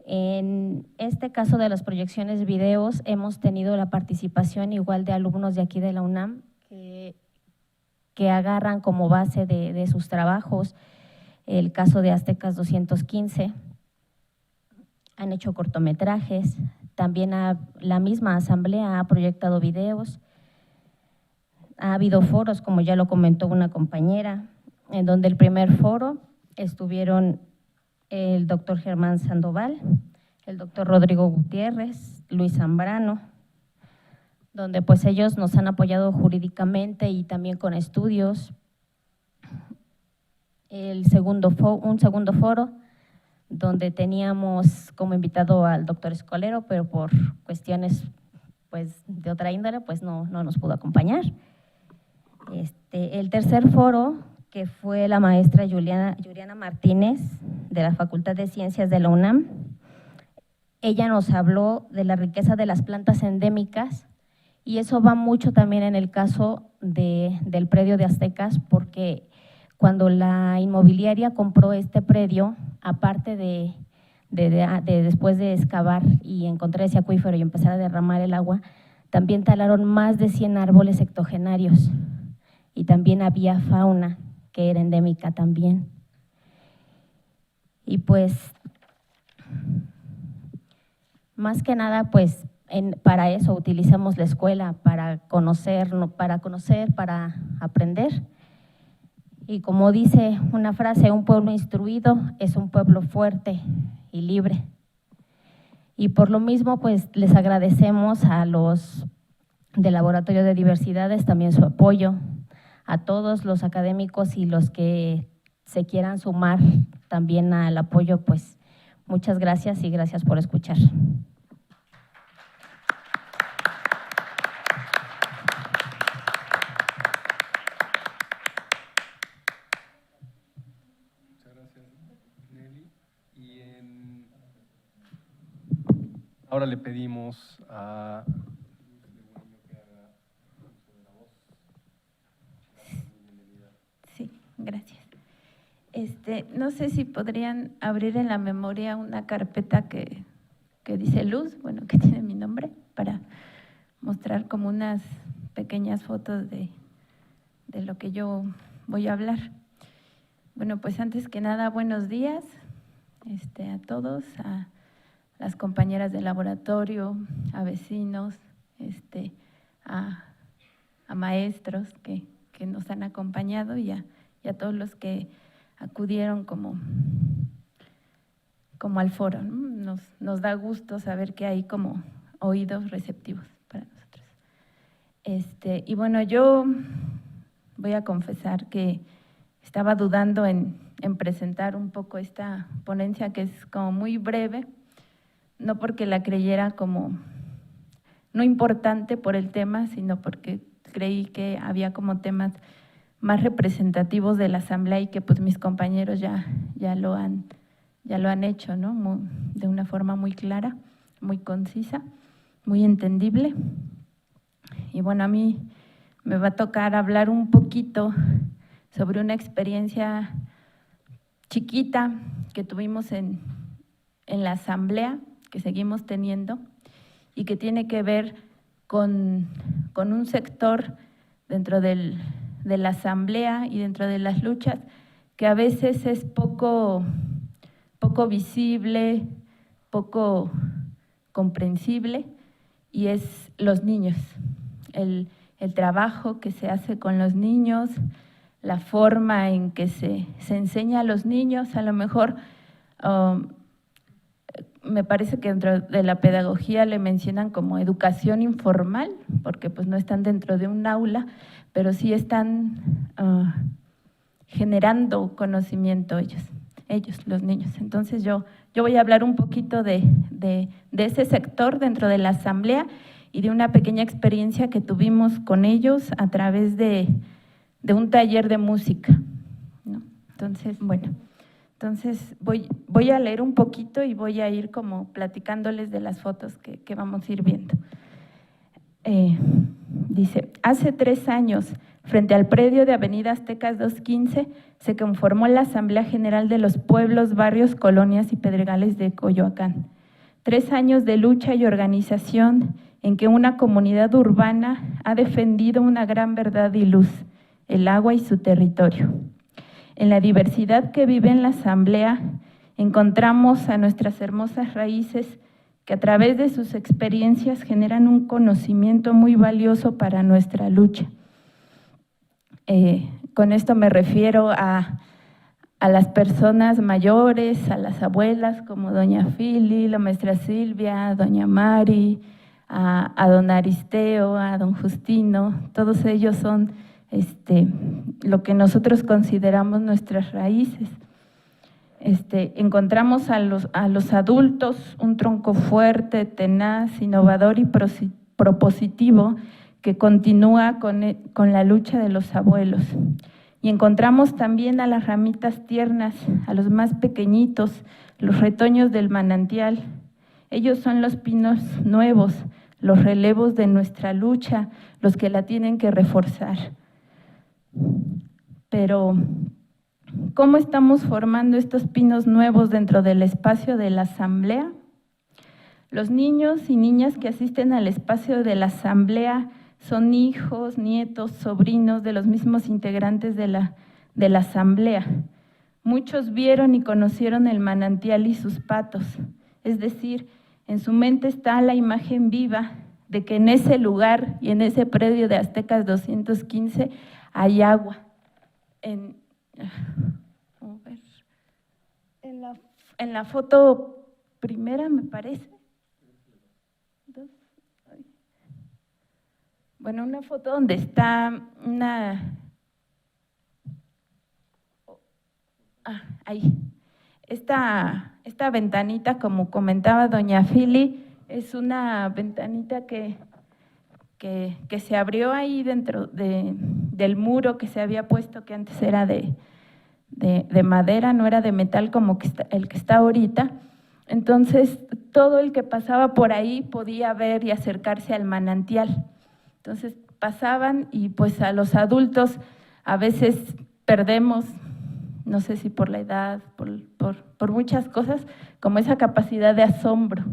S5: En este caso de las proyecciones de videos hemos tenido la participación igual de alumnos de aquí de la UNAM que agarran como base de sus trabajos el caso de Aztecas 215, han hecho cortometrajes, también la misma asamblea ha proyectado videos, ha habido foros, como ya lo comentó una compañera, en donde el primer foro estuvieron el doctor Germán Sandoval, el doctor Rodrigo Gutiérrez, Luis Zambrano, donde pues ellos nos han apoyado jurídicamente y también con estudios. Un segundo foro, donde teníamos como invitado al doctor Escolero, pero por cuestiones pues, de otra índole, pues no nos pudo acompañar. El tercer foro, que fue la maestra Juliana Martínez, de la Facultad de Ciencias de la UNAM. Ella nos habló de la riqueza de las plantas endémicas, y eso va mucho también en el caso del predio de Aztecas, porque cuando la inmobiliaria compró este predio, aparte de después de excavar y encontrar ese acuífero y empezar a derramar el agua, también talaron más de 100 árboles octogenarios y también había fauna que era endémica también. Y pues, más que nada, pues para eso utilizamos la escuela, para conocer, para aprender. Y como dice una frase, un pueblo instruido es un pueblo fuerte y libre. Y por lo mismo, pues les agradecemos a los del Laboratorio de Diversidades también su apoyo, a todos los académicos y los que se quieran sumar también al apoyo, pues muchas gracias y gracias por escuchar.
S1: Ahora le pedimos a…
S4: Sí.
S6: Gracias. No sé si podrían abrir en la memoria una carpeta que dice Luz, bueno, que tiene mi nombre, para mostrar como unas pequeñas fotos de lo que yo voy a hablar. Bueno, pues antes que nada, buenos días a todos, a las compañeras de laboratorio, a vecinos, a maestros que nos han acompañado y a todos los que acudieron como al foro, ¿no? Nos da gusto saber que hay como oídos receptivos para nosotros. Y bueno, yo voy a confesar que estaba dudando en presentar un poco esta ponencia, que es como muy breve, no porque la creyera como no importante por el tema, sino porque creí que había como temas más representativos de la Asamblea y que pues mis compañeros ya lo han hecho, ¿no? De una forma muy clara, muy concisa, muy entendible. Y bueno, a mí me va a tocar hablar un poquito sobre una experiencia chiquita que tuvimos en la Asamblea, que seguimos teniendo, y que tiene que ver con un sector dentro de la Asamblea y dentro de las luchas que a veces es poco visible, poco comprensible, y es los niños, el trabajo que se hace con los niños, la forma en que se enseña a los niños. A lo mejor me parece que dentro de la pedagogía le mencionan como educación informal, porque pues no están dentro de un aula, pero sí están generando conocimiento ellos, los niños. Entonces yo voy a hablar un poquito de ese sector dentro de la Asamblea y de una pequeña experiencia que tuvimos con ellos a través de un taller de música, ¿no? Entonces, bueno, voy a leer un poquito y voy a ir como platicándoles de las fotos que vamos a ir viendo. Dice, hace 3 años, frente al predio de Avenida Aztecas 215, se conformó la Asamblea General de los Pueblos, Barrios, Colonias y Pedregales de Coyoacán. 3 años de lucha y organización en que una comunidad urbana ha defendido una gran verdad y luz, el agua y su territorio. En la diversidad que vive en la Asamblea, encontramos a nuestras hermosas raíces que a través de sus experiencias generan un conocimiento muy valioso para nuestra lucha. Con esto me refiero a las personas mayores, a las abuelas como doña Fili, la maestra Silvia, doña Mari, a don Aristeo, a don Justino. Todos ellos son lo que nosotros consideramos nuestras raíces. Encontramos a los adultos un tronco fuerte, tenaz, innovador y propositivo que continúa con la lucha de los abuelos. Y encontramos también a las ramitas tiernas, a los más pequeñitos, los retoños del manantial. Ellos son los pinos nuevos, los relevos de nuestra lucha, los que la tienen que reforzar. Pero, ¿cómo estamos formando estos pinos nuevos dentro del espacio de la Asamblea? Los niños y niñas que asisten al espacio de la Asamblea son hijos, nietos, sobrinos de los mismos integrantes de la Asamblea. Muchos vieron y conocieron el manantial y sus patos, es decir, en su mente está la imagen viva de que en ese lugar y en ese predio de Aztecas 215 hay agua. En la foto primera, me parece. Bueno, una foto donde está ahí. Esta ventanita, como comentaba doña Fili, es una ventanita que se abrió ahí dentro del muro que se había puesto, que antes era de madera, no era de metal como el que está ahorita. Entonces, todo el que pasaba por ahí podía ver y acercarse al manantial. Entonces, pasaban y pues a los adultos a veces perdemos, no sé si por la edad, por muchas cosas, como esa capacidad de asombro.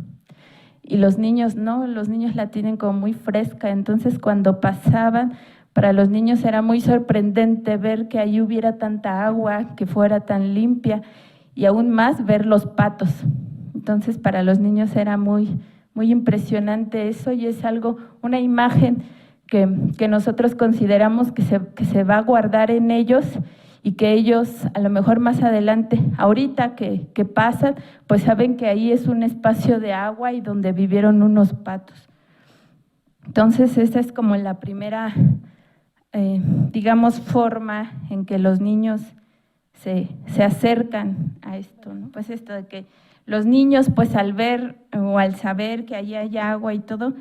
S6: Y los niños no, los niños la tienen como muy fresca, entonces cuando pasaban, para los niños era muy sorprendente ver que ahí hubiera tanta agua, que fuera tan limpia, y aún más ver los patos. Entonces para los niños era muy impresionante eso, y es algo, una imagen que nosotros consideramos que se va a guardar en ellos, y que ellos a lo mejor más adelante, ahorita que pasan, pues saben que ahí es un espacio de agua y donde vivieron unos patos. Entonces esa es como la primera, digamos, forma en que los niños se acercan a esto, ¿no? Pues esto de que los niños, pues al ver o al saber que allí hay agua y todo,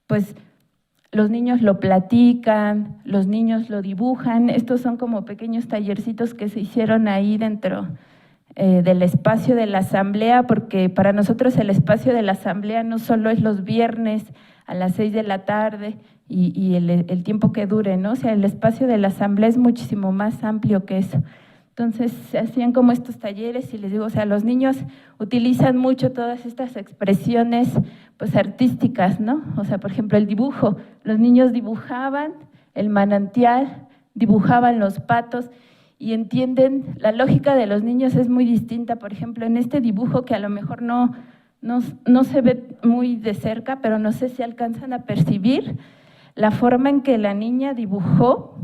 S6: pues los niños lo platican, los niños lo dibujan. Estos son como pequeños tallercitos que se hicieron ahí dentro del espacio de la asamblea, porque para nosotros el espacio de la asamblea no solo es los viernes a las 6 de la tarde y el tiempo que dure, ¿no? O sea, el espacio de la asamblea es muchísimo más amplio que eso. Entonces se hacían como estos talleres y les digo, o sea, los niños utilizan mucho todas estas expresiones pues artísticas, ¿no? O sea, por ejemplo, el dibujo, los niños dibujaban el manantial, dibujaban los patos y entienden, la lógica de los niños es muy distinta. Por ejemplo, en este dibujo que a lo mejor no se ve muy de cerca, pero no sé si alcanzan a percibir la forma en que la niña dibujó.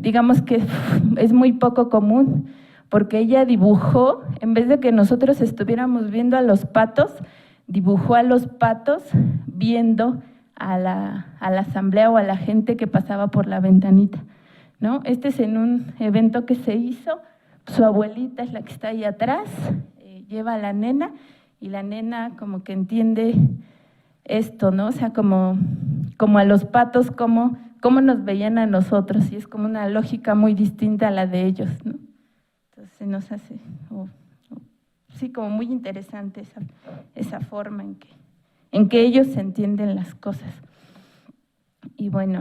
S6: Digamos que es muy poco común, porque ella dibujó, en vez de que nosotros estuviéramos viendo a los patos, dibujó a los patos viendo a la asamblea o a la gente que pasaba por la ventanita, ¿no? Este es en un evento que se hizo, su abuelita es la que está ahí atrás, lleva a la nena, y la nena como que entiende esto, ¿no? O sea, como a los patos, cómo nos veían a nosotros, y es como una lógica muy distinta a la de ellos, ¿no? Entonces se nos hace, sí, como muy interesante esa forma en que ellos se entienden las cosas. Y bueno,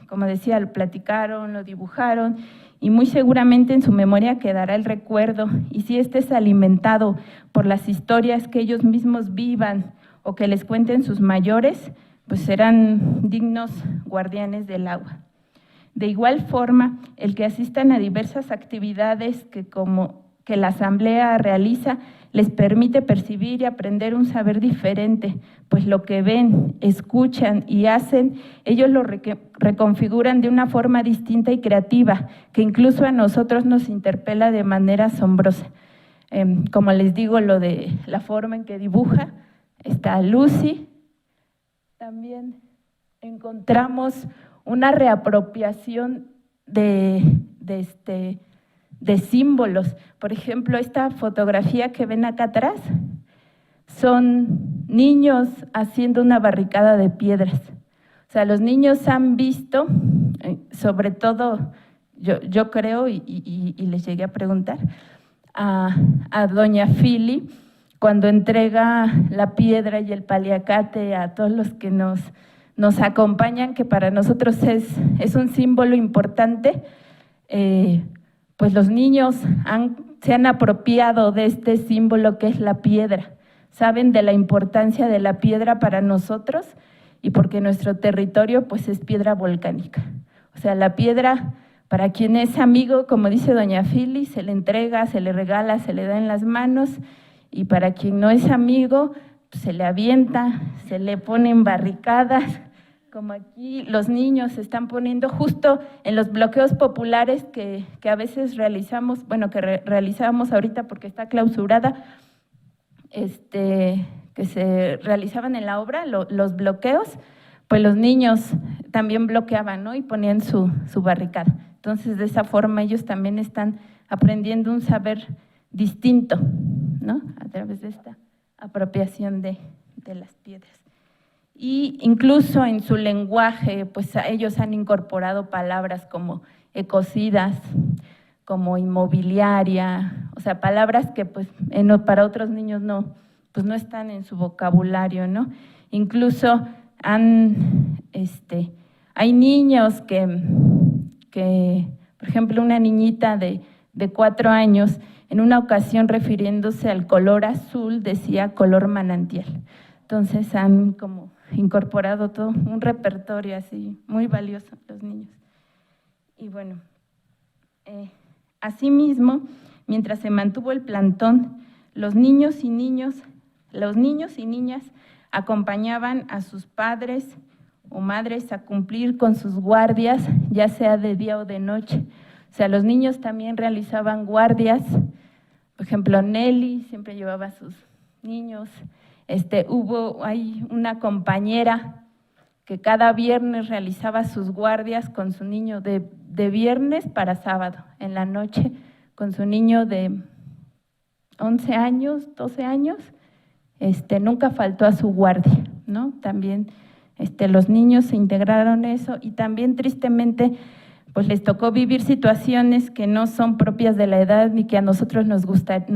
S6: como decía, lo platicaron, lo dibujaron, y muy seguramente en su memoria quedará el recuerdo, y si este es alimentado por las historias que ellos mismos vivan o que les cuenten sus mayores, pues serán dignos guardianes del agua. De igual forma, el que asistan a diversas actividades que la asamblea realiza les permite percibir y aprender un saber diferente, pues lo que ven, escuchan y hacen, ellos lo reconfiguran de una forma distinta y creativa, que incluso a nosotros nos interpela de manera asombrosa. Como les digo, lo de la forma en que dibuja, está Lucy. También encontramos una reapropiación de símbolos. Por ejemplo, esta fotografía que ven acá atrás son niños haciendo una barricada de piedras. O sea, los niños han visto, sobre todo, yo creo, y les llegué a preguntar a doña Fili, cuando entrega la piedra y el paliacate a todos los que nos acompañan, que para nosotros es un símbolo importante, pues los niños se han apropiado de este símbolo que es la piedra, saben de la importancia de la piedra para nosotros, y porque nuestro territorio pues es piedra volcánica. O sea, la piedra, para quien es amigo, como dice doña Fili, se le entrega, se le regala, se le da en las manos, y para quien no es amigo, pues se le avienta, se le ponen barricadas, como aquí los niños se están poniendo justo en los bloqueos populares que a veces realizamos, bueno, que realizábamos ahorita porque está clausurada, que se realizaban en la obra, los bloqueos, pues los niños también bloqueaban, ¿no? Y ponían su barricada. Entonces, de esa forma ellos también están aprendiendo un saber distinto, ¿no? A través de esta apropiación de las piedras. Y incluso en su lenguaje, pues ellos han incorporado palabras como ecocidas, como inmobiliaria, o sea, palabras que pues para otros niños no están en su vocabulario, ¿no? Incluso hay niños que que, por ejemplo, una niñita de 4 años, en una ocasión refiriéndose al color azul, decía color manantial. Entonces han como incorporado todo un repertorio así muy valioso los niños. Y bueno, asimismo, mientras se mantuvo el plantón, los niños y niñas acompañaban a sus padres o madres a cumplir con sus guardias, ya sea de día o de noche. O sea, los niños también realizaban guardias. Por ejemplo, Nelly siempre llevaba a sus niños. Hay una compañera que cada viernes realizaba sus guardias con su niño de viernes para sábado, en la noche, con su niño de 11 años, 12 años, nunca faltó a su guardia, ¿no? También los niños se integraron eso y también tristemente pues les tocó vivir situaciones que no son propias de la edad ni que a nosotros nos gusta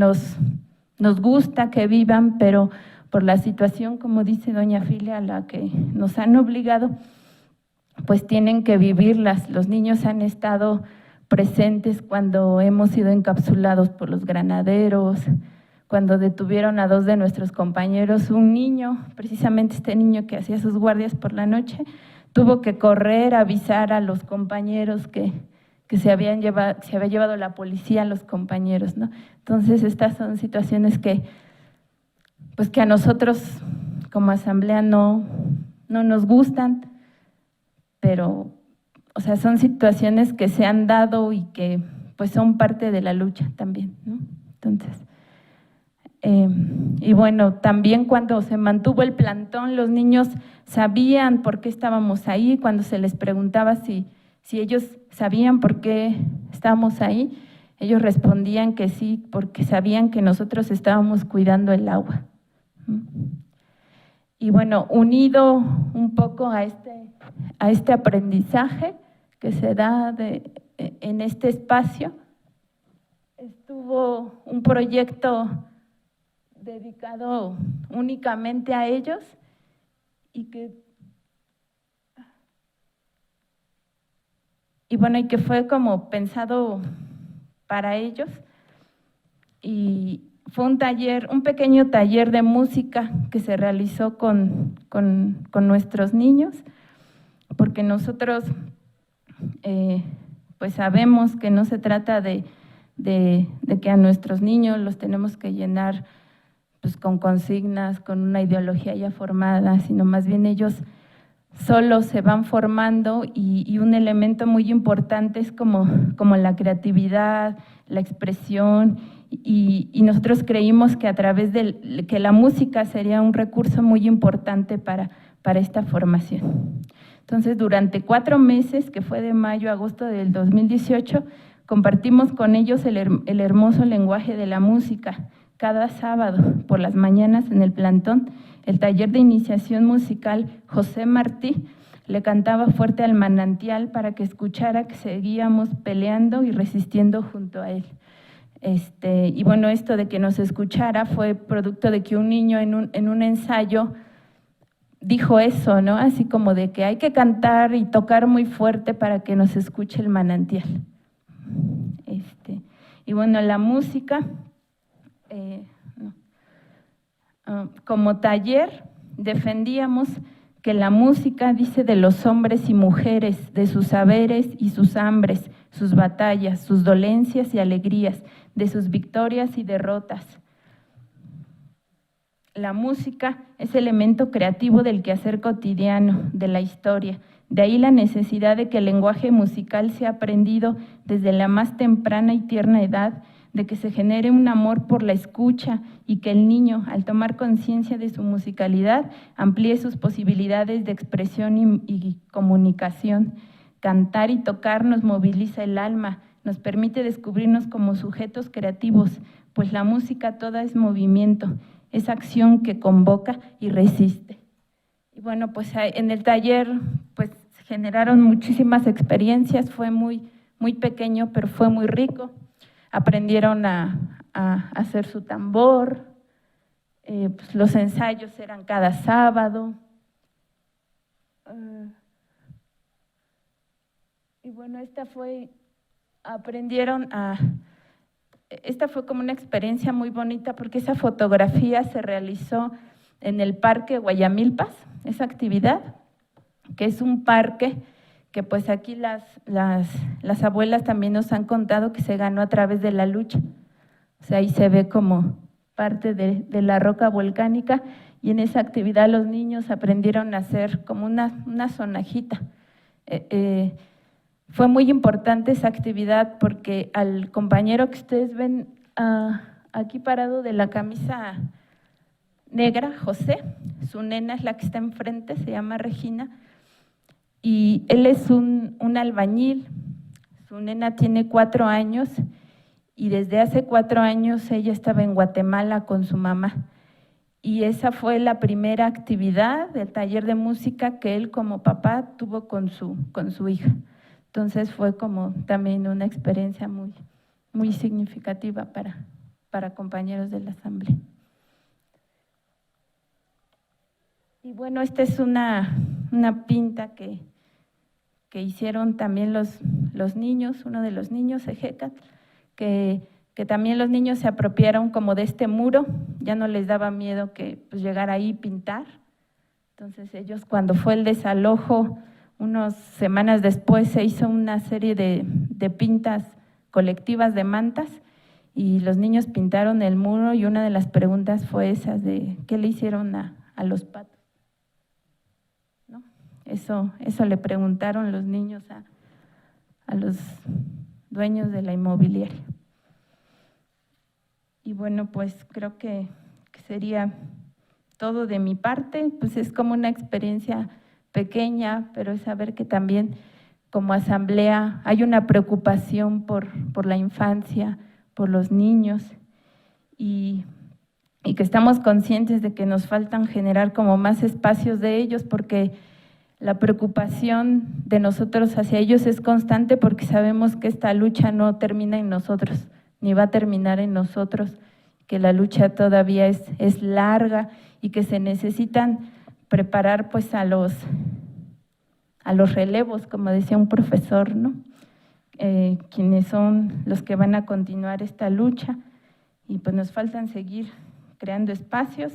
S6: que vivan, pero por la situación, como dice doña Filia, a la que nos han obligado, pues tienen que vivirlas. Los niños han estado presentes cuando hemos sido encapsulados por los granaderos, cuando detuvieron a 2 de nuestros compañeros. Un niño, precisamente este niño que hacía sus guardias por la noche, tuvo que correr a avisar a los compañeros que se había llevado la policía a los compañeros, ¿no? Entonces estas son situaciones que a nosotros como asamblea no nos gustan, pero o sea, son situaciones que se han dado y que pues son parte de la lucha también, ¿no? Entonces, y bueno, también cuando se mantuvo el plantón, los niños sabían por qué estábamos ahí. Cuando se les preguntaba si ellos sabían por qué estábamos ahí, ellos respondían que sí, porque sabían que nosotros estábamos cuidando el agua. Y bueno, unido un poco a este aprendizaje que se da en este espacio, estuvo un proyecto dedicado únicamente a ellos y que fue como pensado para ellos, y fue un pequeño taller de música que se realizó con nuestros niños, porque nosotros pues sabemos que no se trata de que a nuestros niños los tenemos que llenar pues con consignas, con una ideología ya formada, sino más bien ellos solos se van formando, y un elemento muy importante es como la creatividad, la expresión, y nosotros creímos que a través que la música sería un recurso muy importante para esta formación. Entonces, durante 4 meses, que fue de mayo a agosto del 2018, compartimos con ellos el hermoso lenguaje de la música. Cada sábado, por las mañanas en el plantón, el taller de iniciación musical José Martí le cantaba fuerte al manantial para que escuchara que seguíamos peleando y resistiendo junto a él. Y bueno, esto de que nos escuchara fue producto de que un niño en un ensayo dijo eso, ¿no? Así como de que hay que cantar y tocar muy fuerte para que nos escuche el manantial. Y bueno, la música, como taller defendíamos que la música dice de los hombres y mujeres, de sus saberes y sus hambres, sus batallas, sus dolencias y alegrías, de sus victorias y derrotas. La música es elemento creativo del quehacer cotidiano, de la historia. De ahí la necesidad de que el lenguaje musical sea aprendido desde la más temprana y tierna edad, de que se genere un amor por la escucha y que el niño, al tomar conciencia de su musicalidad, amplíe sus posibilidades de expresión y comunicación. Cantar y tocar nos moviliza el alma, nos permite descubrirnos como sujetos creativos, pues la música toda es movimiento, es acción que convoca y resiste. Y bueno, pues en el taller pues generaron muchísimas experiencias, fue muy pequeño, pero fue muy rico. Aprendieron a hacer su tambor, pues los ensayos eran cada sábado. Y Y bueno, esta fue como una experiencia muy bonita porque esa fotografía se realizó en el Parque Guayamilpas, esa actividad, que es un parque que pues aquí las abuelas también nos han contado que se ganó a través de la lucha. O sea, ahí se ve como parte de la roca volcánica y en esa actividad los niños aprendieron a hacer como una sonajita. Fue muy importante esa actividad porque al compañero que ustedes ven aquí parado de la camisa negra, José, su nena es la que está enfrente, se llama Regina, y él es un albañil. Su nena tiene 4 años y desde hace 4 años ella estaba en Guatemala con su mamá. Y esa fue la primera actividad del taller de música que él como papá tuvo con su hija. Entonces fue como también una experiencia muy, muy significativa para compañeros de la asamblea. Y bueno, esta es una pinta que hicieron también los niños, uno de los niños, Ejecat, que también los niños se apropiaron como de este muro, ya no les daba miedo que pues, llegara ahí y pintar. Entonces ellos cuando fue el desalojo, unas semanas después se hizo una serie de pintas colectivas de mantas y los niños pintaron el muro y una de las preguntas fue esa de ¿qué le hicieron a los patos? ¿No? Eso le preguntaron los niños a los dueños de la inmobiliaria. Y bueno, pues creo que sería todo de mi parte, pues es como una experiencia pequeña, pero es saber que también como asamblea hay una preocupación por la infancia, por los niños y que estamos conscientes de que nos faltan generar como más espacios de ellos porque la preocupación de nosotros hacia ellos es constante porque sabemos que esta lucha no termina en nosotros, ni va a terminar en nosotros, que la lucha todavía es larga y que se necesitan preparar pues a los relevos, como decía un profesor, ¿no? Quienes son los que van a continuar esta lucha y pues nos faltan seguir creando espacios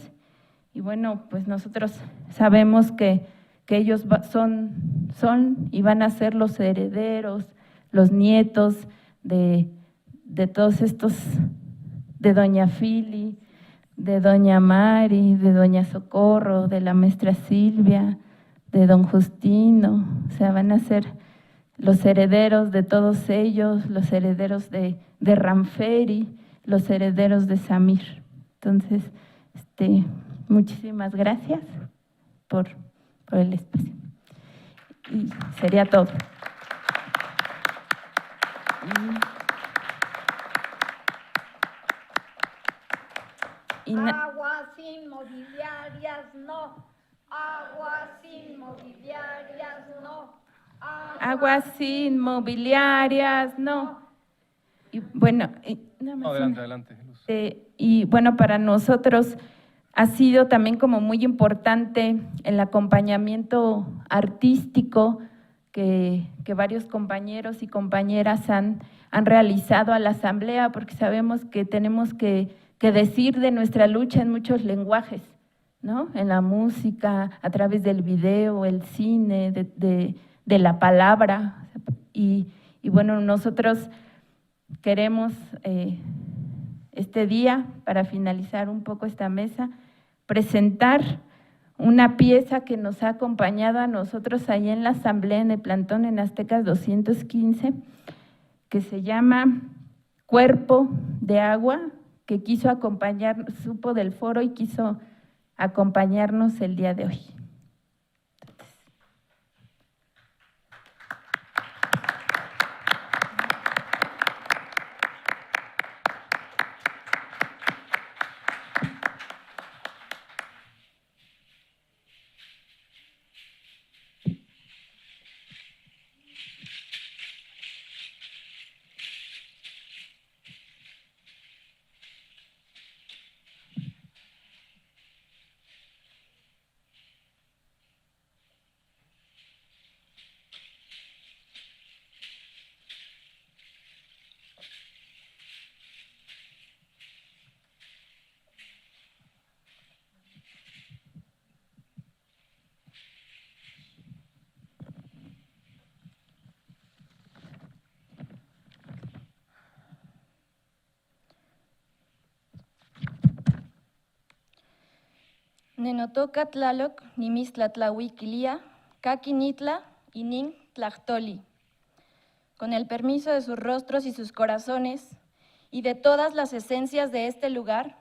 S6: y bueno, pues nosotros sabemos que ellos son y van a ser los herederos, los nietos de todos estos, de doña Fili, de doña Mari, de doña Socorro, de la maestra Silvia, de don Justino, o sea, van a ser los herederos de todos ellos, los herederos de Ramferi, los herederos de Samir. Entonces, muchísimas gracias por el espacio. Y sería todo.
S3: Aguas inmobiliarias no, aguas inmobiliarias no.
S6: Aguas inmobiliarias no. Y bueno, nada más
S1: Adelante, Luz.
S6: y bueno, para nosotros ha sido también como muy importante el acompañamiento artístico que varios compañeros y compañeras han realizado a la asamblea, porque sabemos que tenemos que decir de nuestra lucha en muchos lenguajes, ¿no? En la música, a través del video, el cine, de la palabra. Y bueno, nosotros queremos este día, para finalizar un poco esta mesa, presentar una pieza que nos ha acompañado a nosotros ahí en la asamblea, en el plantón en Aztecas 215, que se llama Cuerpo de Agua, que quiso acompañar, supo del foro y quiso acompañarnos el día de hoy.
S7: Nenotoca Tlaloc, Nimistlatlahuiquilia, Caquinitla y Nin Tlachtoli. Con el permiso de sus rostros y sus corazones y de todas las esencias de este lugar,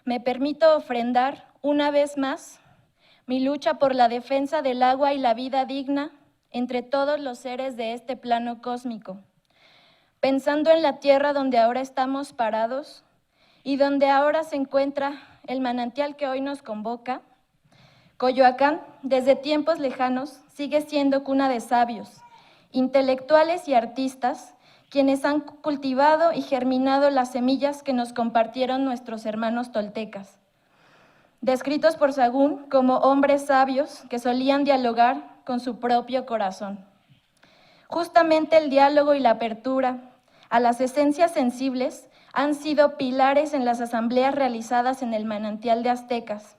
S7: me permito ofrendar una vez más mi lucha por la defensa del agua y la vida digna entre todos los seres de este plano cósmico, pensando en la tierra donde ahora estamos parados y donde ahora se encuentra el manantial que hoy nos convoca. Coyoacán, desde tiempos lejanos, sigue siendo cuna de sabios, intelectuales y artistas, quienes han cultivado y germinado las semillas que nos compartieron nuestros hermanos toltecas. Descritos por Sagún como hombres sabios que solían dialogar con su propio corazón. Justamente el diálogo y la apertura a las esencias sensibles han sido pilares en las asambleas realizadas en el manantial de Aztecas.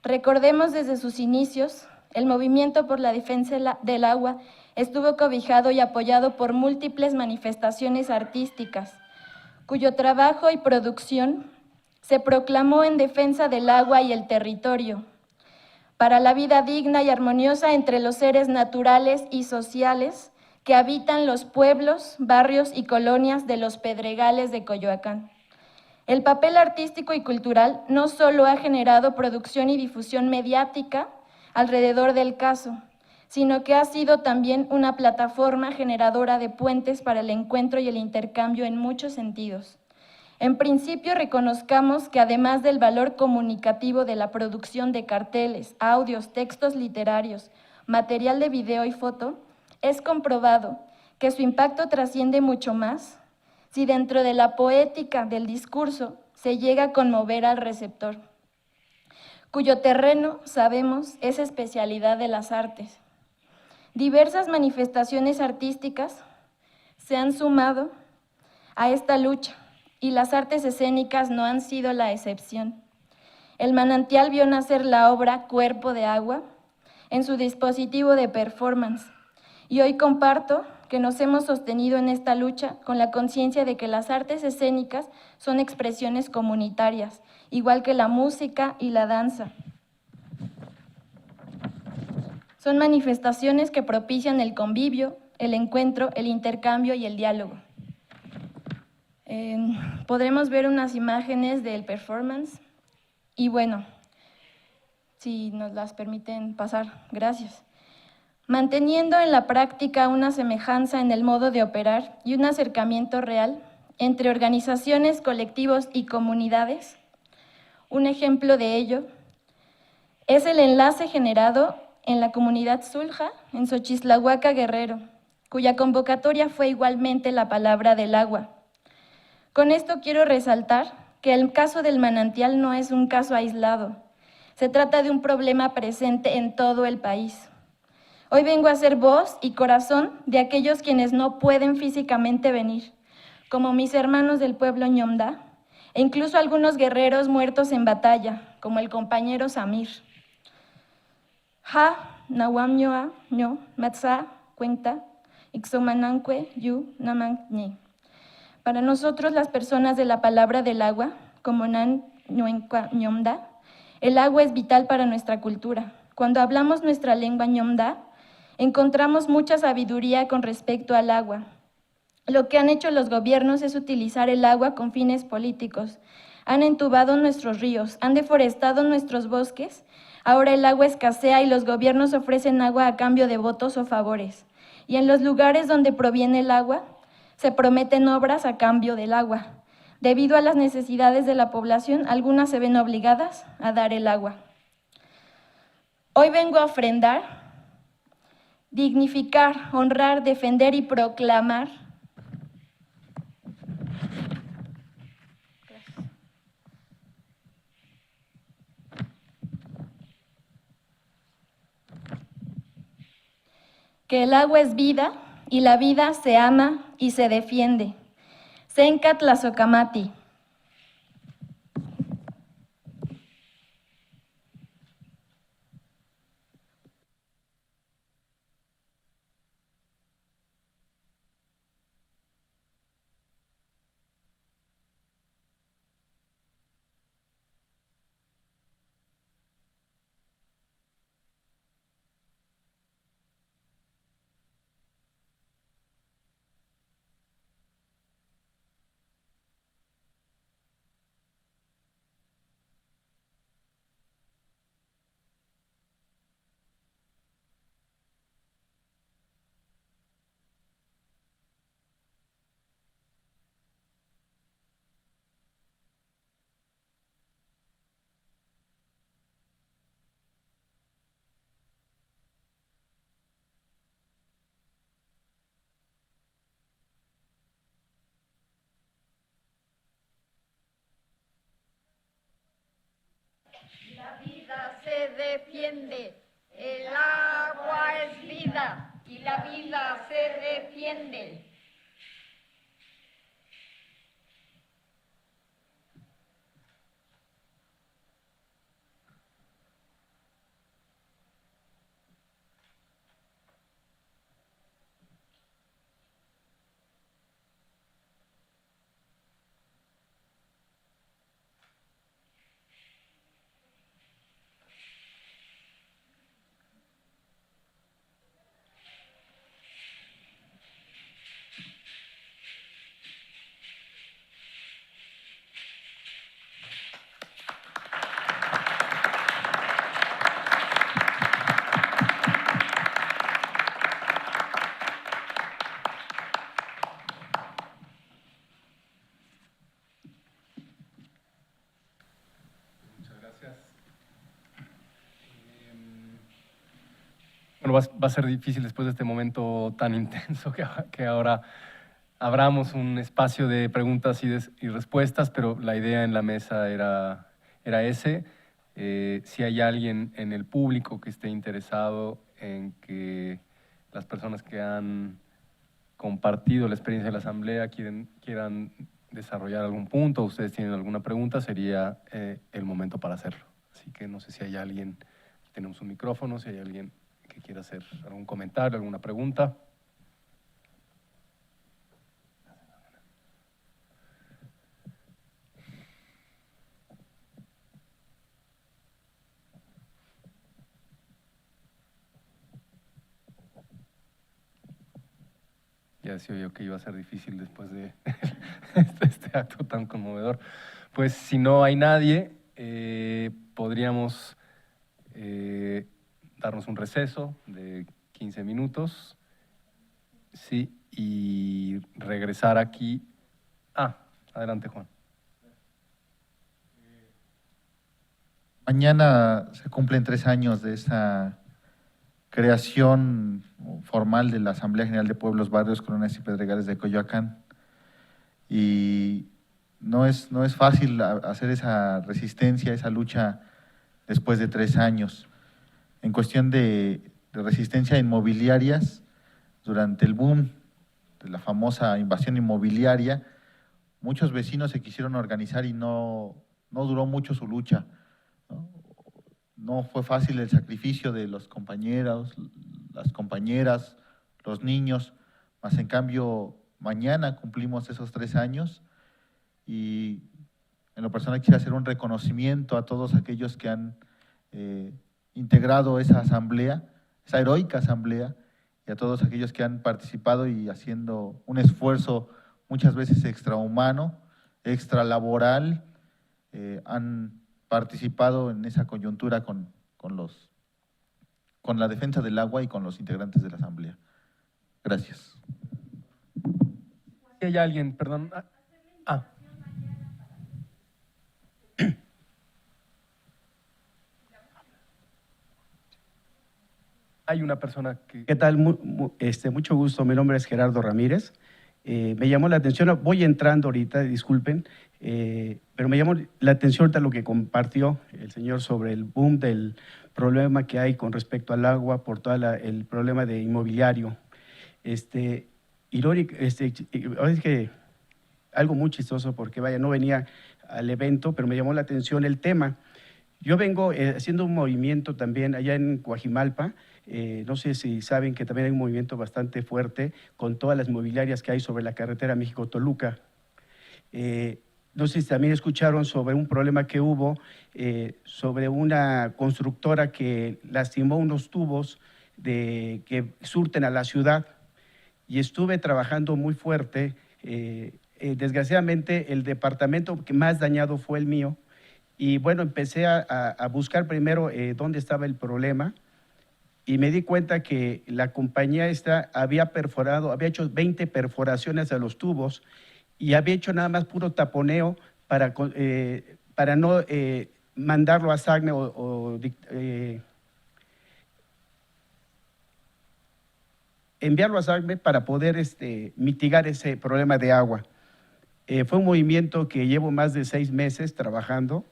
S7: Recordemos desde sus inicios, el movimiento por la defensa del agua estuvo cobijado y apoyado por múltiples manifestaciones artísticas, cuyo trabajo y producción se proclamó en defensa del agua y el territorio, para la vida digna y armoniosa entre los seres naturales y sociales que habitan los pueblos, barrios y colonias de los Pedregales de Coyoacán. El papel artístico y cultural no solo ha generado producción y difusión mediática alrededor del caso, sino que ha sido también una plataforma generadora de puentes para el encuentro y el intercambio en muchos sentidos. En principio, reconozcamos que además del valor comunicativo de la producción de carteles, audios, textos literarios, material de video y foto, es comprobado que su impacto trasciende mucho más si dentro de la poética del discurso se llega a conmover al receptor, cuyo terreno, sabemos, es especialidad de las artes. Diversas manifestaciones artísticas se han sumado a esta lucha y las artes escénicas no han sido la excepción. El manantial vio nacer la obra Cuerpo de Agua en su dispositivo de performance y hoy comparto que nos hemos sostenido en esta lucha con la conciencia de que las artes escénicas son expresiones comunitarias, igual que la música y la danza. Son manifestaciones que propician el convivio, el encuentro, el intercambio y el diálogo. Podremos ver unas imágenes del performance y bueno, si nos las permiten pasar, gracias. Manteniendo en la práctica una semejanza en el modo de operar y un acercamiento real entre organizaciones, colectivos y comunidades, un ejemplo de ello es el enlace generado en la comunidad Zulja, en Xochislahuaca, Guerrero, cuya convocatoria fue igualmente la palabra del agua. Con esto quiero resaltar que el caso del manantial no es un caso aislado, se trata de un problema presente en todo el país. Hoy vengo a ser voz y corazón de aquellos quienes no pueden físicamente venir, como mis hermanos del pueblo Ñomdá, e incluso algunos guerreros muertos en batalla, como el compañero Samir. Ha, Nawamñoa, ño, Matza, Cuenta, Ixomananque, Yu, Namangni. Para nosotros, las personas de la palabra del agua, como Nan Ñuenca Ñomdá, el agua es vital para nuestra cultura. Cuando hablamos nuestra lengua Ñomdá, encontramos mucha sabiduría con respecto al agua. Lo que han hecho los gobiernos es utilizar el agua con fines políticos. Han entubado nuestros ríos, han deforestado nuestros bosques. Ahora el agua escasea y los gobiernos ofrecen agua a cambio de votos o favores. Y en los lugares donde proviene el agua, se prometen obras a cambio del agua. Debido a las necesidades de la población, algunas se ven obligadas a dar el agua. Hoy vengo a ofrendar, dignificar, honrar, defender y proclamar que el agua es vida y la vida se ama y se defiende. Senca Tlazocamati.
S3: se defiende. El agua es vida y la vida se defiende.
S1: Bueno, va a ser difícil después de este momento tan intenso que ahora abramos un espacio de preguntas y respuestas, pero la idea en la mesa era ese. Si hay alguien en el público que esté interesado en que las personas que han compartido la experiencia de la Asamblea quieran desarrollar algún punto, ustedes tienen alguna pregunta, sería el momento para hacerlo. Así que no sé si hay alguien, tenemos un micrófono, si hay alguien que quiera hacer algún comentario, alguna pregunta. Ya decía yo que iba a ser difícil después de este acto tan conmovedor. Pues si no hay nadie, podríamos darnos un receso de 15 minutos, sí, y regresar aquí. Adelante, Juan.
S2: Mañana se cumplen 3 años de esa creación formal de la Asamblea General de Pueblos, Barrios, Colonias y Pedregales de Coyoacán. Y no es fácil hacer esa resistencia, esa lucha después de 3 años. En cuestión de resistencia a inmobiliarias, durante el boom de la famosa invasión inmobiliaria, muchos vecinos se quisieron organizar y no duró mucho su lucha, ¿no? No fue fácil el sacrificio de los compañeros, las compañeras, los niños, mas en cambio mañana cumplimos esos 3 años y en lo personal quisiera hacer un reconocimiento a todos aquellos que han integrado esa asamblea, esa heroica asamblea, y a todos aquellos que han participado y haciendo un esfuerzo muchas veces extrahumano, extralaboral, han participado en esa coyuntura con la defensa del agua y con los integrantes de la asamblea. Gracias.
S1: Si hay alguien, perdón. Hay una persona que…
S8: ¿Qué tal? Mucho gusto, mi nombre es Gerardo Ramírez. Me llamó la atención, voy entrando ahorita, disculpen, pero me llamó la atención ahorita lo que compartió el señor sobre el boom del problema que hay con respecto al agua por todo el problema de inmobiliario. Irónico, ahora es que algo muy chistoso porque vaya, no venía al evento, pero me llamó la atención el tema. Yo vengo haciendo un movimiento también allá en Coajimalpa. No sé si saben que también hay un movimiento bastante fuerte con todas las mobiliarias que hay sobre la carretera México-Toluca. No sé si también escucharon sobre un problema que hubo sobre una constructora que lastimó unos tubos que surten a la ciudad, y estuve trabajando muy fuerte. Desgraciadamente el departamento que más dañado fue el mío, y bueno, empecé a buscar primero dónde estaba el problema, y me di cuenta que la compañía esta había hecho 20 perforaciones a los tubos y había hecho nada más puro taponeo para no mandarlo a SACME enviarlo a SACME para poder mitigar ese problema de agua. Fue un movimiento que llevo más de 6 meses trabajando,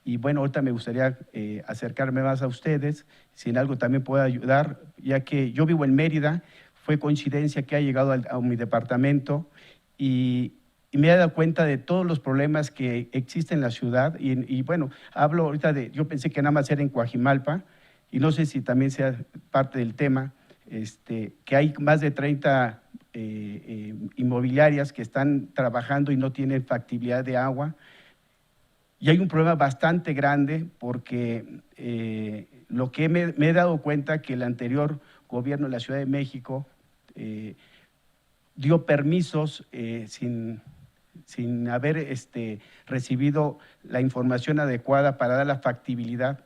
S8: Y bueno, ahorita me gustaría acercarme más a ustedes, si en algo también puedo ayudar, ya que yo vivo en Mérida, fue coincidencia que ha llegado a mi departamento y me he dado cuenta de todos los problemas que existen en la ciudad. Y bueno, hablo ahorita yo pensé que nada más era en Coajimalpa, y no sé si también sea parte del tema, que hay más de 30 inmobiliarias que están trabajando y no tienen factibilidad de agua. Y hay un problema bastante grande porque lo que me he dado cuenta que el anterior gobierno de la Ciudad de México dio permisos sin haber recibido la información adecuada para dar la factibilidad.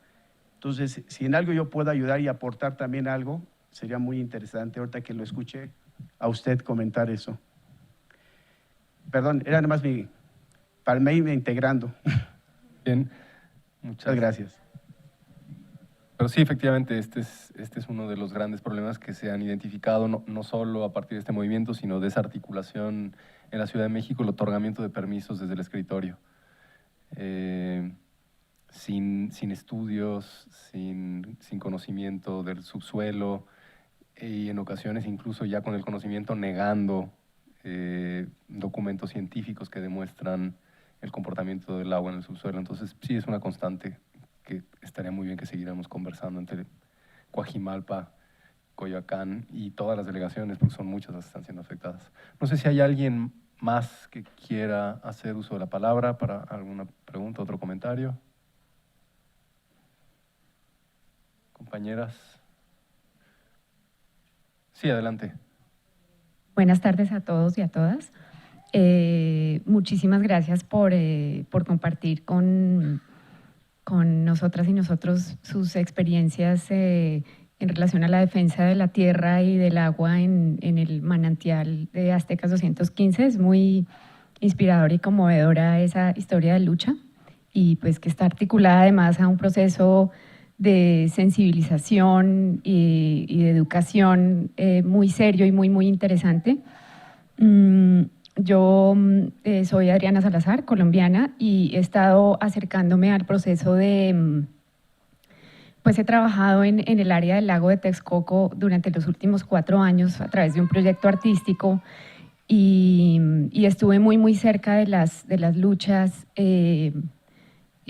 S8: Entonces, si en algo yo puedo ayudar y aportar también algo, sería muy interesante ahorita que lo escuché a usted comentar eso. Perdón, era nada más para me irme integrando.
S1: Bien,
S8: Muchas gracias.
S1: Pero sí, efectivamente, este es uno de los grandes problemas que se han identificado, no solo a partir de este movimiento, sino de esa articulación en la Ciudad de México, el otorgamiento de permisos desde el escritorio. Sin estudios, sin conocimiento del subsuelo, y en ocasiones incluso ya con el conocimiento negando documentos científicos que demuestran el comportamiento del agua en el subsuelo. Entonces sí es una constante que estaría muy bien que siguiéramos conversando entre Coajimalpa, Coyoacán y todas las delegaciones, porque son muchas las que están siendo afectadas. No sé si hay alguien más que quiera hacer uso de la palabra para alguna pregunta, otro comentario. Compañeras. Sí, adelante.
S9: Buenas tardes a todos y a todas. Muchísimas gracias por compartir con nosotras y nosotros sus experiencias en relación a la defensa de la tierra y del agua en el manantial de Aztecas 215. Es muy inspiradora y conmovedora esa historia de lucha y pues que está articulada además a un proceso de sensibilización y de educación muy serio y muy interesante. Yo soy Adriana Salazar, colombiana, y he estado acercándome al proceso pues he trabajado en el área del lago de Texcoco durante los últimos 4 años a través de un proyecto artístico y estuve muy cerca de las luchas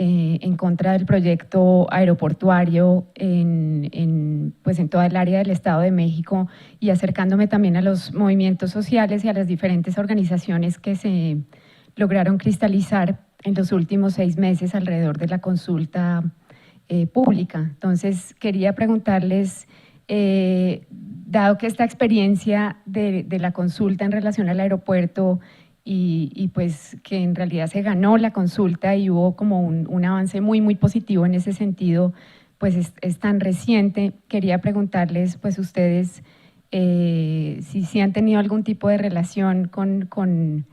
S9: en contra del proyecto aeroportuario pues en toda el área del Estado de México y acercándome también a los movimientos sociales y a las diferentes organizaciones que se lograron cristalizar en los últimos 6 meses alrededor de la consulta pública. Entonces, quería preguntarles, dado que esta experiencia de la consulta en relación al aeropuerto y pues que en realidad se ganó la consulta y hubo como un avance muy positivo en ese sentido, pues es tan reciente, quería preguntarles pues ustedes si han tenido algún tipo de relación con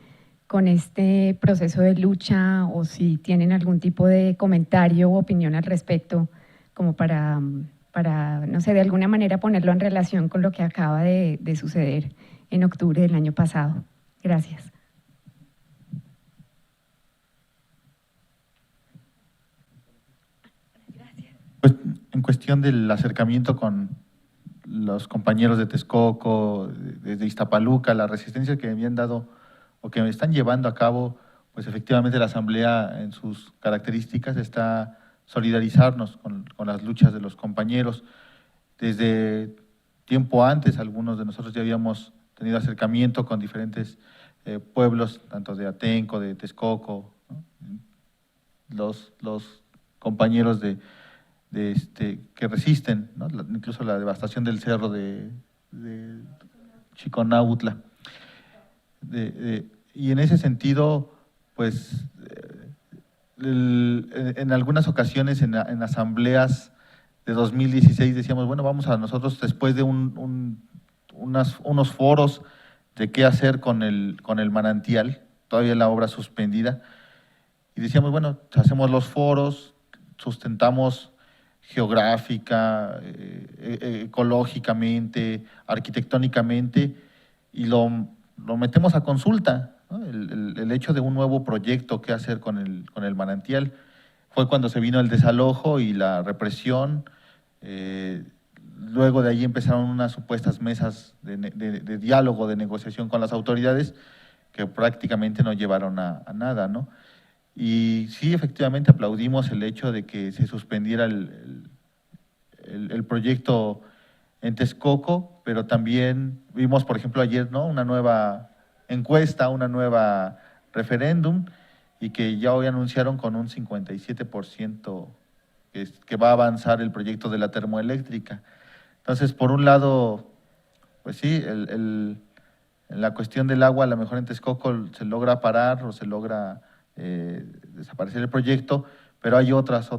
S9: este proceso de lucha o si tienen algún tipo de comentario o opinión al respecto, como para no sé, de alguna manera ponerlo en relación con lo que acaba de suceder en octubre del año pasado. Gracias.
S2: Pues en cuestión del acercamiento con los compañeros de Texcoco, de Iztapaluca, la resistencia que me habían dado o que me están llevando a cabo, pues efectivamente la Asamblea en sus características está solidarizarnos con las luchas de los compañeros. Desde tiempo antes, algunos de nosotros ya habíamos tenido acercamiento con diferentes pueblos, tanto de Atenco, de Texcoco, ¿no? Los compañeros que resisten, ¿no? Incluso la devastación del cerro de Chiconautla. Y en ese sentido, pues, en algunas ocasiones en asambleas de 2016 decíamos, bueno, vamos a nosotros después de unos foros de qué hacer con el manantial, todavía la obra suspendida, y decíamos, bueno, hacemos los foros, sustentamos geográfica, ecológicamente, arquitectónicamente, y lo metemos a consulta, ¿no? El hecho de un nuevo proyecto, qué hacer con el manantial, fue cuando se vino el desalojo y la represión. Luego de ahí empezaron unas supuestas mesas de diálogo, de negociación con las autoridades, que prácticamente no llevaron a nada, ¿no? Y sí, efectivamente aplaudimos el hecho de que se suspendiera el proyecto en Texcoco, pero también vimos, por ejemplo, ayer, ¿no?, una nueva encuesta, una nueva referéndum, y que ya hoy anunciaron con un 57% que va a avanzar el proyecto de la termoeléctrica. Entonces, por un lado, pues sí, la cuestión del agua, a lo mejor en Texcoco se logra parar o se logra desaparecer el proyecto, pero hay otros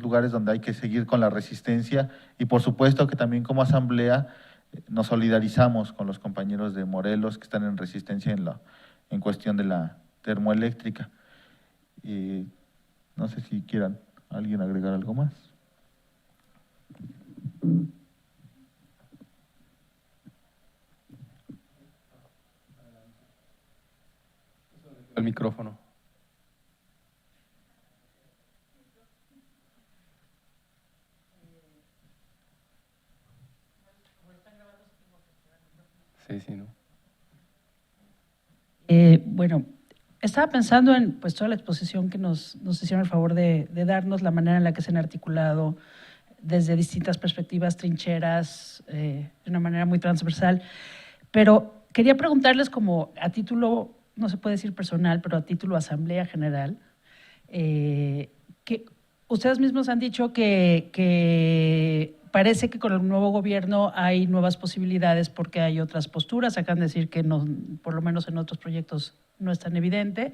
S2: lugares donde hay que seguir con la resistencia, y por supuesto que también como asamblea nos solidarizamos con los compañeros de Morelos que están en resistencia en cuestión de la termoeléctrica. Y no sé si quieran alguien agregar algo más.
S1: El micrófono. Sí, sí, ¿no?
S10: Bueno, estaba pensando en pues toda la exposición que nos hicieron el favor de darnos, la manera en la que se han articulado desde distintas perspectivas, trincheras, de una manera muy transversal. Pero quería preguntarles como a título, no se puede decir personal, pero a título Asamblea General, que ustedes mismos han dicho que parece que con el nuevo gobierno hay nuevas posibilidades porque hay otras posturas. Acaban de decir que no, por lo menos en otros proyectos no es tan evidente,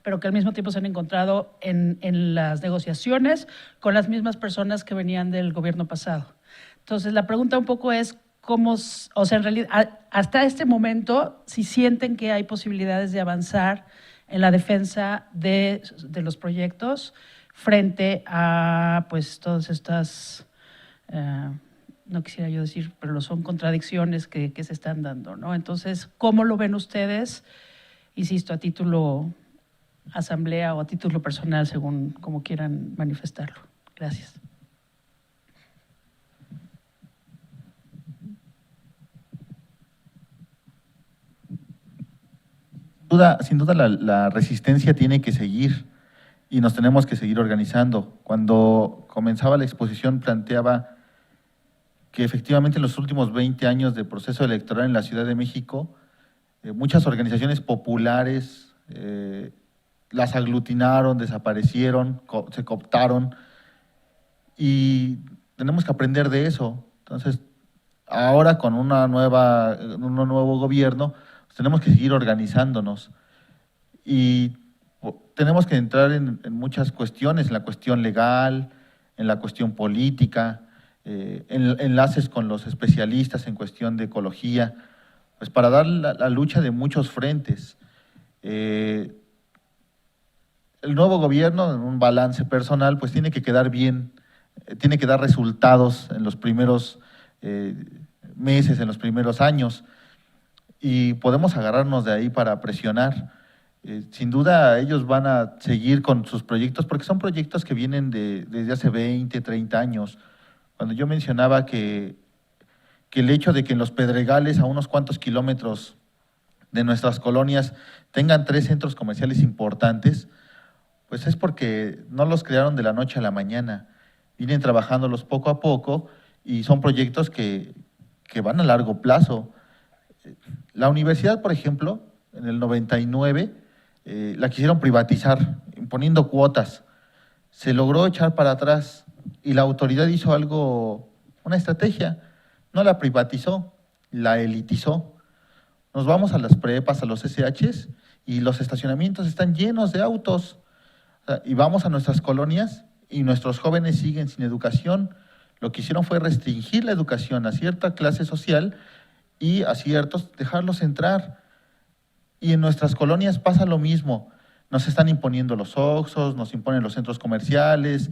S10: pero que al mismo tiempo se han encontrado en las negociaciones con las mismas personas que venían del gobierno pasado. Entonces, la pregunta un poco es cómo, o sea, en realidad, hasta este momento, si sienten que hay posibilidades de avanzar en la defensa de los proyectos frente a pues todas estas, no quisiera yo decir, pero son contradicciones que se están dando, ¿no? Entonces, ¿cómo lo ven ustedes? Insisto, a título asamblea o a título personal, según como quieran manifestarlo. Gracias.
S2: Sin duda la resistencia tiene que seguir y nos tenemos que seguir organizando. Cuando comenzaba la exposición planteaba que efectivamente en los últimos 20 años de proceso electoral en la Ciudad de México, muchas organizaciones populares las aglutinaron, desaparecieron, se cooptaron, y tenemos que aprender de eso. Entonces, ahora con un nuevo gobierno, pues tenemos que seguir organizándonos y tenemos que entrar en muchas cuestiones, en la cuestión legal, en la cuestión política, en enlaces con los especialistas en cuestión de ecología, pues para dar la lucha de muchos frentes. El nuevo gobierno, en un balance personal, pues tiene que quedar bien, tiene que dar resultados en los primeros meses, en los primeros años, y podemos agarrarnos de ahí para presionar. Sin duda ellos van a seguir con sus proyectos, porque son proyectos que vienen desde hace 20, 30 años. Cuando yo mencionaba que el hecho de que en los Pedregales, a unos cuantos kilómetros de nuestras colonias, tengan 3 centros comerciales importantes, pues es porque no los crearon de la noche a la mañana. Vienen trabajándolos poco a poco y son proyectos que van a largo plazo. La universidad, por ejemplo, en el 99, la quisieron privatizar, imponiendo cuotas. Se logró echar para atrás y la autoridad hizo una estrategia. No la privatizó, la elitizó. Nos vamos a las prepas, a los SHs, y los estacionamientos están llenos de autos. Y vamos a nuestras colonias y nuestros jóvenes siguen sin educación. Lo que hicieron fue restringir la educación a cierta clase social y a ciertos dejarlos entrar. Y en nuestras colonias pasa lo mismo. Nos están imponiendo los Oxxos, nos imponen los centros comerciales,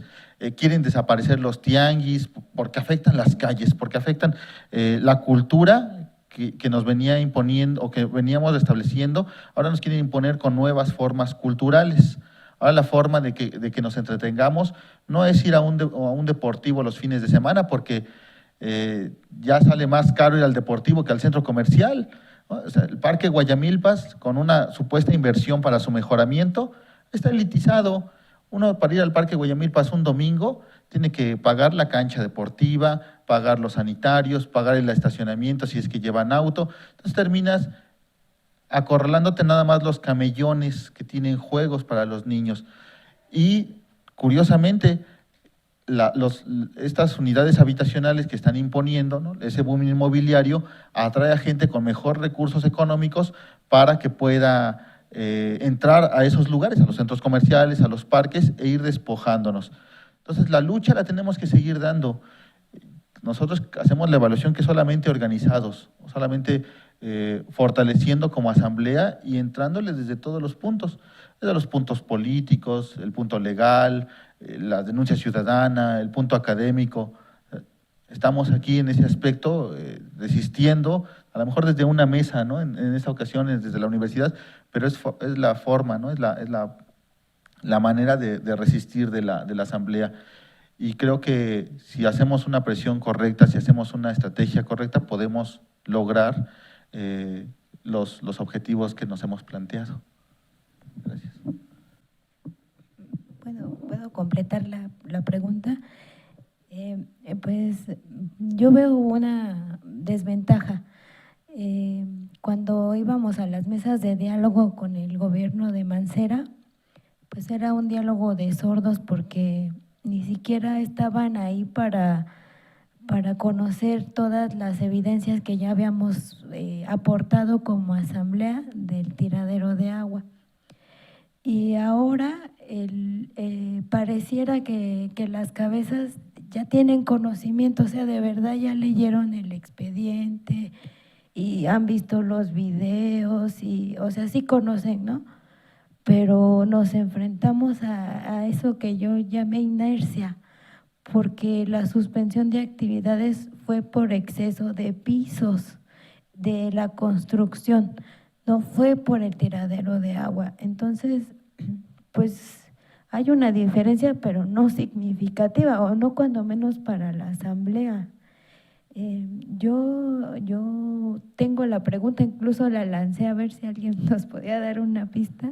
S2: quieren desaparecer los tianguis porque afectan las calles, porque afectan la cultura que nos venía imponiendo o que veníamos estableciendo. Ahora nos quieren imponer con nuevas formas culturales. Ahora la forma de que nos entretengamos no es ir a un deportivo los fines de semana, porque ya sale más caro ir al deportivo que al centro comercial, ¿no? O sea, el Parque Guayamilpas, con una supuesta inversión para su mejoramiento, está elitizado. Uno para ir al Parque Guayamilpas un domingo tiene que pagar la cancha deportiva, pagar los sanitarios, pagar el estacionamiento si es que llevan auto. Entonces terminas acorralándote nada más los camellones que tienen juegos para los niños. Y curiosamente, estas unidades habitacionales que están imponiendo, ¿no?, ese boom inmobiliario, atrae a gente con mejor recursos económicos para que pueda entrar a esos lugares, a los centros comerciales, a los parques, e ir despojándonos. Entonces, la lucha la tenemos que seguir dando. Nosotros hacemos la evaluación que solamente organizados, solamente fortaleciendo como asamblea y entrándoles desde todos los puntos, desde los puntos políticos, el punto legal, la denuncia ciudadana, el punto académico. Estamos aquí en ese aspecto resistiendo, a lo mejor desde una mesa, ¿no?, en esta ocasión desde la universidad, pero es la forma, ¿no?, es la manera de resistir de la asamblea. Y creo que si hacemos una presión correcta, si hacemos una estrategia correcta, podemos lograr los objetivos que nos hemos planteado. Gracias.
S4: ¿Puedo completar la pregunta? Pues yo veo una desventaja. Cuando íbamos a las mesas de diálogo con el gobierno de Mancera, pues era un diálogo de sordos, porque ni siquiera estaban ahí para conocer todas las evidencias que ya habíamos aportado como asamblea del tiradero de agua. Y ahora pareciera que las cabezas ya tienen conocimiento, o sea, de verdad ya leyeron el expediente y han visto los videos, y, o sea, sí conocen, ¿no? Pero nos enfrentamos a eso que yo llamé inercia, porque la suspensión de actividades fue por exceso de pisos de la construcción, no fue por el tiradero de agua. Entonces, pues hay una diferencia, pero no significativa, o no cuando menos para la asamblea. Yo tengo la pregunta, incluso la lancé a ver si alguien nos podía dar una pista,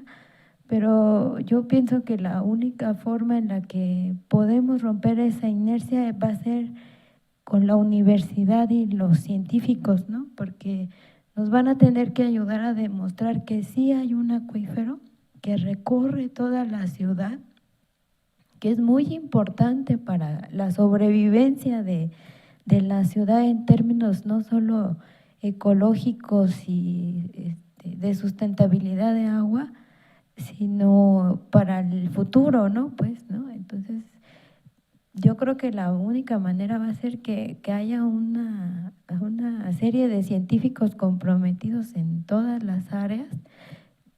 S4: pero yo pienso que la única forma en la que podemos romper esa inercia va a ser con la universidad y los científicos, ¿no? Porque nos van a tener que ayudar a demostrar que sí hay un acuífero que recorre toda la ciudad, que es muy importante para la sobrevivencia de la ciudad en términos no solo ecológicos y de sustentabilidad de agua, sino para el futuro, ¿no? Pues, ¿no? Entonces, yo creo que la única manera va a ser que haya una serie de científicos comprometidos en todas las áreas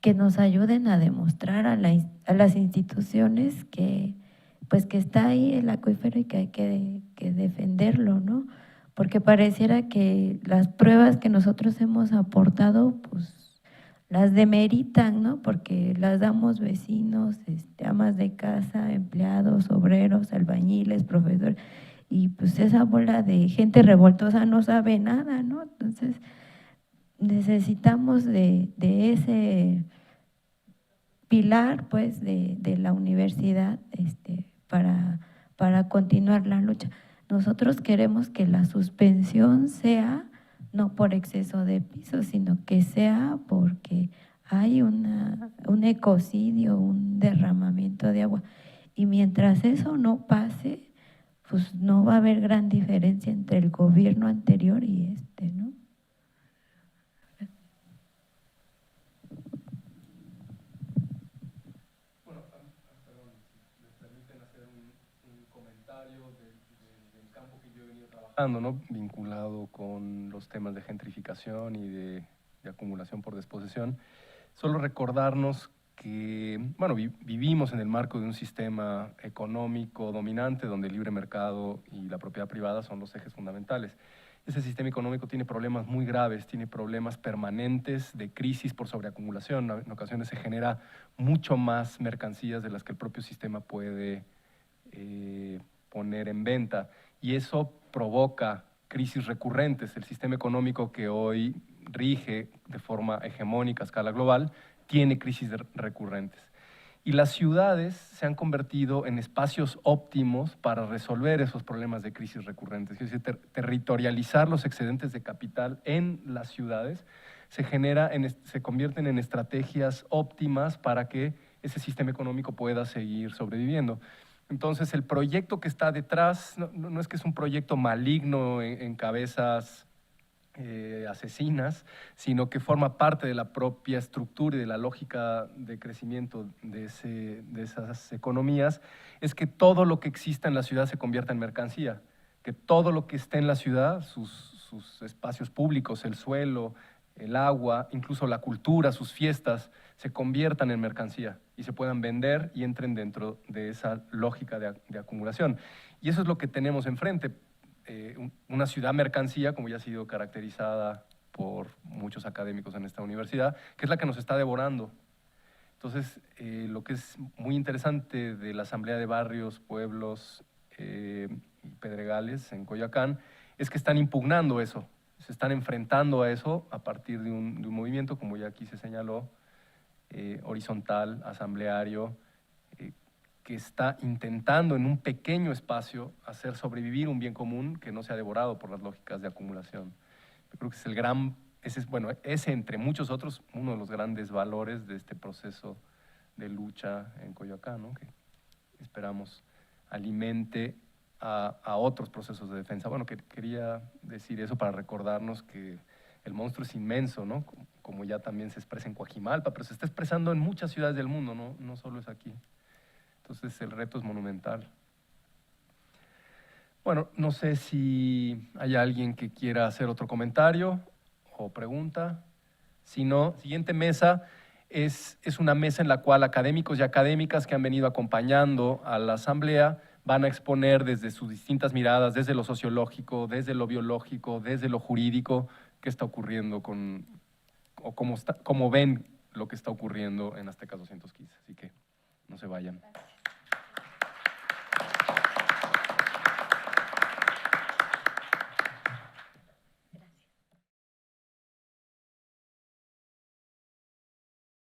S4: que nos ayuden a demostrar a las instituciones que está ahí el acuífero y que hay que defenderlo, ¿no? Porque pareciera que las pruebas que nosotros hemos aportado, pues, las demeritan, ¿no? Porque las damos vecinos, amas de casa, empleados, obreros, albañiles, profesores, y pues esa bola de gente revoltosa no sabe nada, ¿no? Entonces, necesitamos de ese pilar, pues, de la universidad para continuar la lucha. Nosotros queremos que la suspensión sea no por exceso de piso, sino que sea porque hay un ecocidio, un derramamiento de agua. Y mientras eso no pase, pues no va a haber gran diferencia entre el gobierno anterior y ¿no?
S1: Bueno, perdón, si me permiten hacer un comentario del campo que yo he venido trabajando, ¿no?, vinculado con los temas de gentrificación y de acumulación por desposesión. Solo recordarnos bueno, vivimos en el marco de un sistema económico dominante donde el libre mercado y la propiedad privada son los ejes fundamentales. Ese sistema económico tiene problemas muy graves, tiene problemas permanentes de crisis por sobreacumulación. En ocasiones se genera mucho más mercancías de las que el propio sistema puede poner en venta, y eso provoca crisis recurrentes. El sistema económico que hoy rige de forma hegemónica a escala global tiene crisis recurrentes. Y las ciudades se han convertido en espacios óptimos para resolver esos problemas de crisis recurrentes. Es decir, territorializar los excedentes de capital en las ciudades se convierten en estrategias óptimas para que ese sistema económico pueda seguir sobreviviendo. Entonces, el proyecto que está detrás no es que es un proyecto maligno en cabezas asesinas, sino que forma parte de la propia estructura y de la lógica de crecimiento de esas economías, es que todo lo que exista en la ciudad se convierta en mercancía, que todo lo que esté en la ciudad, sus espacios públicos, el suelo, el agua, incluso la cultura, sus fiestas, se conviertan en mercancía y se puedan vender y entren dentro de esa lógica de acumulación. Y eso es lo que tenemos enfrente. Una ciudad mercancía, como ya ha sido caracterizada por muchos académicos en esta universidad, que es la que nos está devorando. Entonces, lo que es muy interesante de la Asamblea de Barrios, Pueblos y Pedregales en Coyoacán es que están impugnando eso, se están enfrentando a eso a partir de un movimiento, como ya aquí se señaló, horizontal, asambleario, que está intentando en un pequeño espacio hacer sobrevivir un bien común que no sea devorado por las lógicas de acumulación. Yo creo que ese entre muchos otros, uno de los grandes valores de este proceso de lucha en Coyoacán, ¿no? Que esperamos alimente a otros procesos de defensa. Bueno, quería decir eso para recordarnos que el monstruo es inmenso, ¿no? Como ya también se expresa en Coajimalpa, pero se está expresando en muchas ciudades del mundo, no solo es aquí. Entonces el reto es monumental. Bueno, no sé si hay alguien que quiera hacer otro comentario o pregunta. Si no, siguiente mesa es una mesa en la cual académicos y académicas que han venido acompañando a la asamblea van a exponer desde sus distintas miradas, desde lo sociológico, desde lo biológico, desde lo jurídico, qué está ocurriendo o cómo ven lo que está ocurriendo en Aztecas 215. Así que no se vayan.